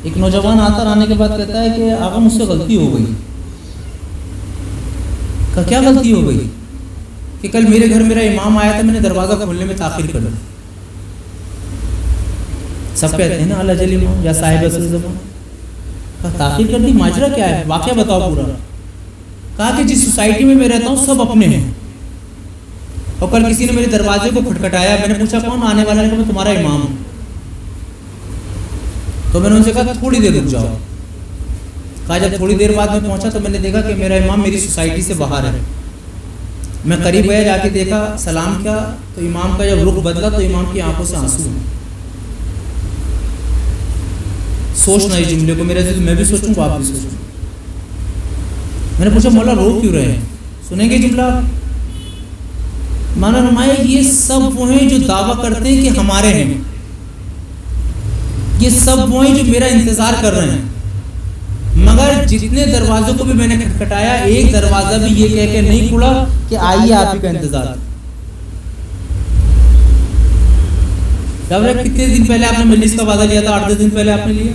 Speaker 1: ایک نوجوان آتا آنے کے بعد کہتا ہے کہ آقا مجھ سے غلطی ہو گئی. کیا غلطی ہو گئی؟ کہ کل میرے گھر میرا امام آیا تھا, میں نے دروازہ کھولنے میں تاخیر کر دی. سب کہتے ہیں نا اللہ جل امام یا صاحب اصل زمان, تاخیر کر دی, ماجرا کیا ہے, واقعہ بتاؤ پورا. کہا کہ جس سوسائٹی میں میں رہتا ہوں سب اپنے ہیں, اور کل کسی نے میرے دروازے کو کھٹکھٹایا, میں نے پوچھا کون آنے والا ہے, کہ میں تمہارا امام ہوں. تو میں نے ان سے کہا تھوڑی دیر رک جاؤ. کہا جب تھوڑی دیر بعد میں پہنچا تو میں نے دیکھا کہ میرا امام میری سوسائٹی سے باہر ہے. میں قریب گیا, جا کے دیکھا, سلام کیا, تو امام کا جب رخ بدلا تو امام کی آنکھوں سے آنسو ہیں. سوچنا اس جملے کو میرے عزیز, میں بھی سوچوں گا, آپ بھی سوچوں. میں نے پوچھا مولا رو کیوں رہے ہیں؟ سنیں گے جملہ. مانا نمایا یہ سب وہ ہیں جو دعویٰ کرتے ہیں کہ ہمارے ہیں, یہ سب وہ ہیں جو میرا انتظار کر رہے ہیں, مگر جتنے دروازوں کو بھی میں نے کھٹکھٹایا ایک دروازہ بھی یہ کہہ کے نہیں کھلا کہ آئیے آپ ہی کا انتظار. کتنے دن پہلے آپ نے مجلس کا وعدہ لیا تھا؟ 8-10 دن پہلے آپ نے لیا.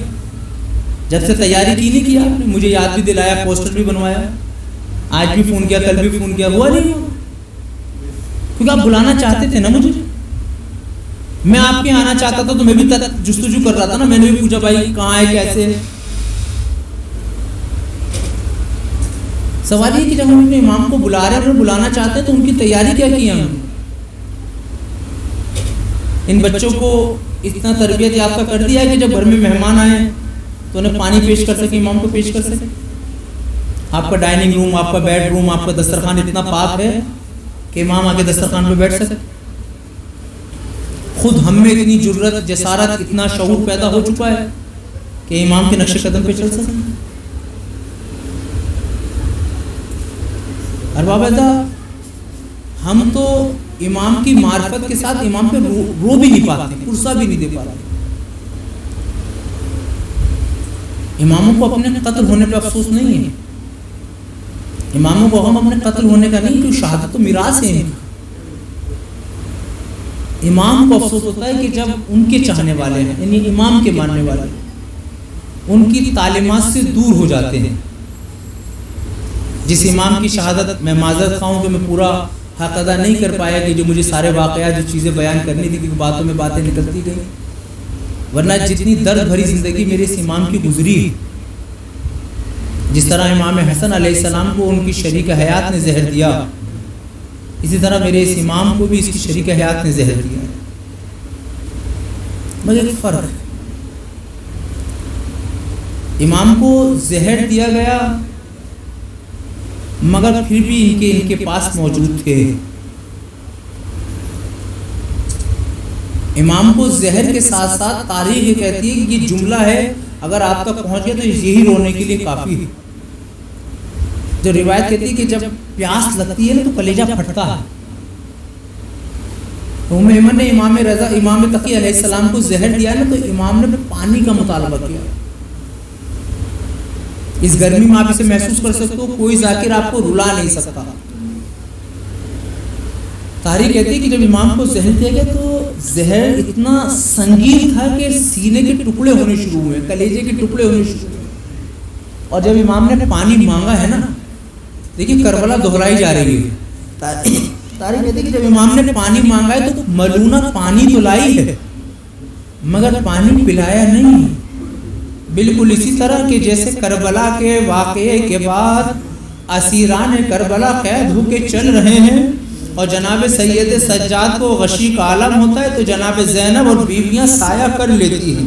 Speaker 1: جب سے تیاری کی نہیں کیا آپ نے, مجھے یاد بھی دلایا, پوسٹر بھی بنوایا, آج بھی فون کیا, کل بھی فون کیا, ہوا نہیں. کیونکہ آپ بلانا چاہتے تھے نا مجھے. میں آپ کے آنا چاہتا تھا تو میں بھی جستجو کر رہا تھا نا. میں نے بھی پوچھا بھائی کہاں ہے, کیسے. سوال یہ کہ جب ہم اپنے امام کو بلا رہے ہیں اور بلانا چاہتے ہیں تو ان کی تیاری کیا کی ہم. ان بچوں کو اتنا تربیت یافتہ کر دیا ہے کہ جب گھر میں مہمان آئے تو انہیں پانی پیش کر سکے, امام کو پیش کر سکے. آپ کا ڈائننگ روم, آپ کا بیڈ روم, آپ کا دسترخوان اتنا پاک ہے کہ امام آ کے دسترخوان پہ بیٹھ سکے. خود ہم میں اتنی جرت, جسارت, اتنا شعور پیدا ہو چکا ہے کہ امام کے نقش قدم پہ چل سکیں. ارباب ایسا ہم تو امام کی معرفت کے ساتھ امام پہ رو بھی نہیں پاتے, پرسہ بھی نہیں دے پاتے. اماموں کو اپنے قتل ہونے پہ افسوس نہیں ہے. اماموں کو ہم اپنے قتل ہونے کا نہیں, کیوں شہادت تو میراث ہے. امام کو افسوس ہوتا ہے کہ جب ان کے چاہنے والے ہیں, یعنی امام کے ماننے والے, ان کی تعلیمات سے دور ہو جاتے ہیں. جس امام کی شہادت میں معذرت خواہوں کہ میں پورا حق ادا نہیں کر پایا, کہ جو مجھے سارے واقعات, جو چیزیں بیان کرنی تھی, کیونکہ باتوں میں باتیں نکلتی گئیں, ورنہ جتنی درد بھری زندگی میرے اس امام کی گزری, جس طرح امام حسن علیہ السلام کو ان کی شریک حیات نے زہر دیا, اسی طرح میرے اس امام کو بھی اس کی شریک حیات نے زہر دیا. مگر ایک فرق ہے, امام کو زہر دیا گیا مگر پھر بھی ان کے پاس موجود تھے. امام کو زہر کے ساتھ ساتھ تاریخ یہ کہتی ہے کہ یہ جملہ ہے اگر آپ تک پہنچ گیا تو یہی رونے کے لیے کافی ہے. جو روایت کہتی ہے کہ جب پیاس لگتی ہے نا تو کلیجہ پھٹتا ہے. ام ایمن نے امام رضا, امام تقی علیہ السلام کو زہر دیا نا, تو امام نے پانی کا مطالبہ کیا. اس گرمی میں آپ اسے محسوس کر سکتے ہو, کوئی ذاکر آپ کو رلا نہیں سکتا. تاریخ کہتی ہے کہ جب امام کو زہر دیا گیا تو زہر اتنا سنگین تھا کہ سینے کے ٹکڑے ہونے شروع ہوئے, کلیجے کے ٹکڑے ہونے شروع ہوئے. اور جب امام نے پانی مانگا ہے نا, دیکھیے کربلا دہرائی جا رہی ہے. تاریخ کہتی ہے کہ جب امام نے پانی مانگا ہے تو ملونہ پانی تو لائی ہے مگر پانی پلایا نہیں. بالکل اسی طرح کہ جیسے کربلا کے واقعے کے بعد اسیران کربلا قید ہو کے چل رہے ہیں اور جناب سید سجاد کو غشی کا عالم ہوتا ہے, تو جناب زینب اور بیویاں سایہ کر لیتی ہیں,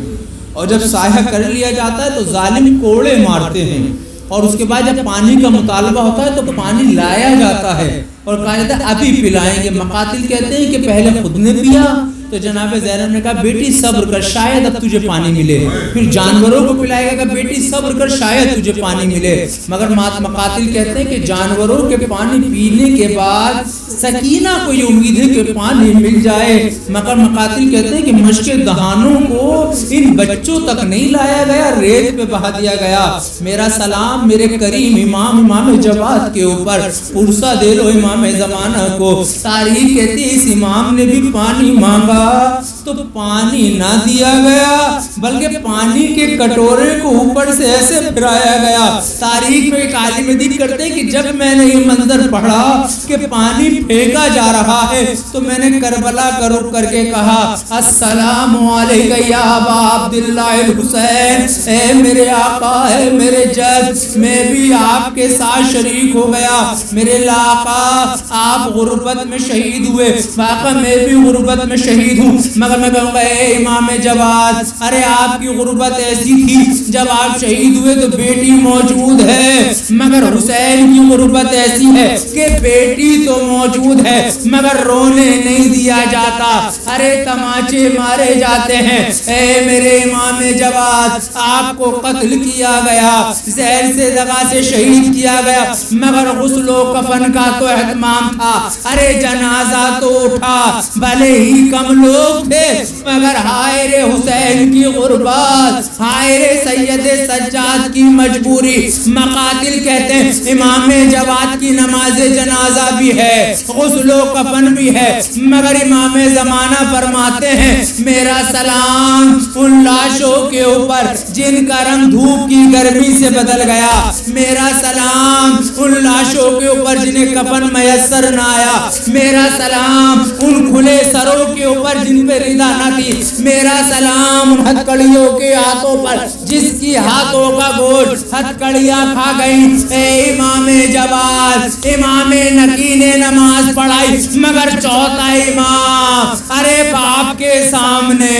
Speaker 1: اور جب سایہ کر لیا جاتا ہے تو ظالم کوڑے مارتے ہیں, اور اس کے بعد جب پانی کا مطالبہ ہوتا ہے تو پانی لایا جاتا ہے. اور کہا جاتا ہے ابھی پلائیں گے. مقاتل کہتے ہیں کہ پہلے خود نے پیا تو جناب زینب نے کہا بیٹی صبر کر شاید اب تجھے پانی ملے. پھر جانوروں کو پلائے گا کہ بیٹی صبر کر شاید تجھے پانی ملے. مگر مقاتل کہتے ہیں کہ جانوروں کے پانی پینے کے بعد سکینہ کو یہ امید ہے کہ پانی مل جائے. مگر مقاتل کہتے ہیں کہ مشق دہانوں کو ان بچوں تک نہیں لایا گیا, ریت پہ بہا دیا گیا. میرا سلام میرے کریم امام جواد کے اوپر, پرسہ دے لو امام زمانہ کو. تاریخ کہتی ہے اس امام نے بھی پانی مانگا تو پانی نہ دیا گیا بلکہ پانی کے کٹورے کو اوپر سے ایسے پھرایا گیا. تاریخ میں ایک عالم دین کرتے ہیں کہ جب میں نے یہ منظر پڑھا کہ پانی پھینکا جا رہا ہے تو میں نے کربلا کا رخ کر کے کہا السلام علیکہ یا ابا عبداللہ الحسین, اے میرے آقا ہے میرے جد, میں بھی آپ کے ساتھ شریک ہو گیا. میرے آقا آپ غربت میں شہید ہوئے, آقا میں بھی غربت میں شہید ہوں. مگر میں کہوں گا اے امام جواد, ارے آپ کی غربت ایسی تھی جب آپ شہید ہوئے تو بیٹی موجود ہے, مگر حسین کی غربت ایسی ہے کہ بیٹی تو موجود ہے مگر رونے نہیں دیا جاتا, ارے تماچے مارے جاتے ہیں. اے میرے امام جواد, آپ کو قتل کیا گیا, زہر سے دغا سے شہید کیا گیا, مگر غسل و کفن کا تو اہتمام تھا. ارے جنازہ تو اٹھا, بھلے ہی کم لوگ تھے مگر ہائے رے حسین کی غربت, ہائے رے سید سجاد کی مجبوری. مقاتل کہتے ہیں امام جواد کی نماز جنازہ بھی ہے, غسل و کفن بھی ہے, مگر امام زمانہ فرماتے ہیں میرا سلام ان لاشوں کے اوپر جن کا رنگ دھوپ کی گرمی سے بدل گیا, میرا سلام ان لاشوں کے اوپر جنہیں کفن میسر نہ آیا, میرا سلام ان کھلے سروں کے اوپر جن پہ ردا نہ تھی, میرا سلام ان ہتھکڑیوں کے ہاتھوں پر جس کی ہاتھوں کا گوشت ہتھکڑیاں کھا گئی. اے امام جواد, امام نکی نے نماز پڑھائی مگر چوتھا امام ارے باپ کے سامنے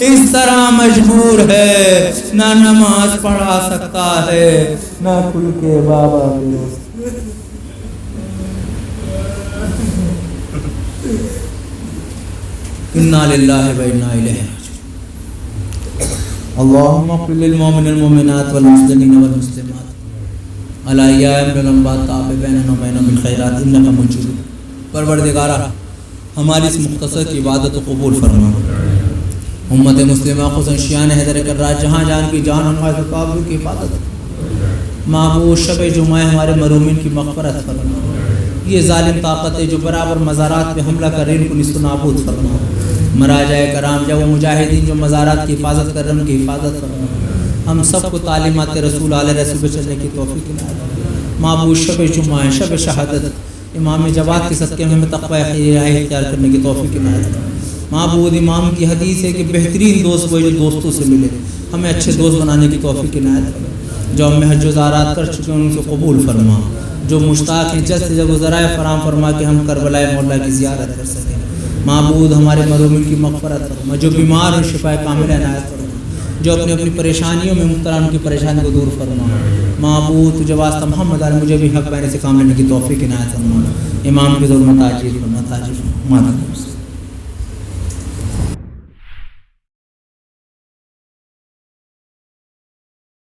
Speaker 1: اس طرح مجبور ہے, نہ نماز پڑھا سکتا ہے نہ کھل کے بابا انا للہ و انا الیہ راجعون. اللهم اغفر للمؤمنین والمؤمنات والمسلمین والمسلمات الاحیاء منهم والاموات تاب بیننا وبینهم بالخیرات انک مجیب. پروردگارا ہماری اس مختصر کی عبادت و قبول فرما. امت مسلمہ خصوصاً شیعان حیدر کرار جہاں جان کی جان ہمارے قابل کی حفاظت. محبوب شب جمعہ ہمارے مرحومین کی مغفرت فرما. یہ ظالم طاقت ہے جو برابر مزارات پہ حملہ کر رہے ہیں ان کو نیست و نابود فرما. مراجع کرام جب وہ مجاہدین جو مزارات کی حفاظت کر رہے ہیں ان کی حفاظت فرما. ہم سب کو تعلیمات رسول علیہ رسول پہ چلنے کی توفیق عنایت. محبوب شب جمعہ شب شہادت امام جواد کے صدقے میں ہمیں تقوی اختیار کرنے کی توفیق عنایت. محبوب امام کی حدیث ہے کہ بہترین دوست وہ جو دوستوں سے ملے, ہمیں اچھے دوست بنانے کی توفیق عنایت. جو ہم حج و زیارات کر چکے ہیں ان سے قبول فرما. جو مشتاق ہیں جلد سے جلد ذرائع فراہم فرما کہ ہم کربلا مولا کی زیارت کر سکیں. معبود ہمارے مرحومین کی مغفرت فرما. جو بیمار ہیں شفا کاملہ عنایت فرما. جو اپنی اپنی پریشانیوں میں مبتلا ان کی پریشانی کو دور فرما. معبود تجھے واسطہ محمد علی مجھے بھی حق بیان سے کام لینے کی توفیق عنایت فرما. امام کی ظلمت عاجز فرما.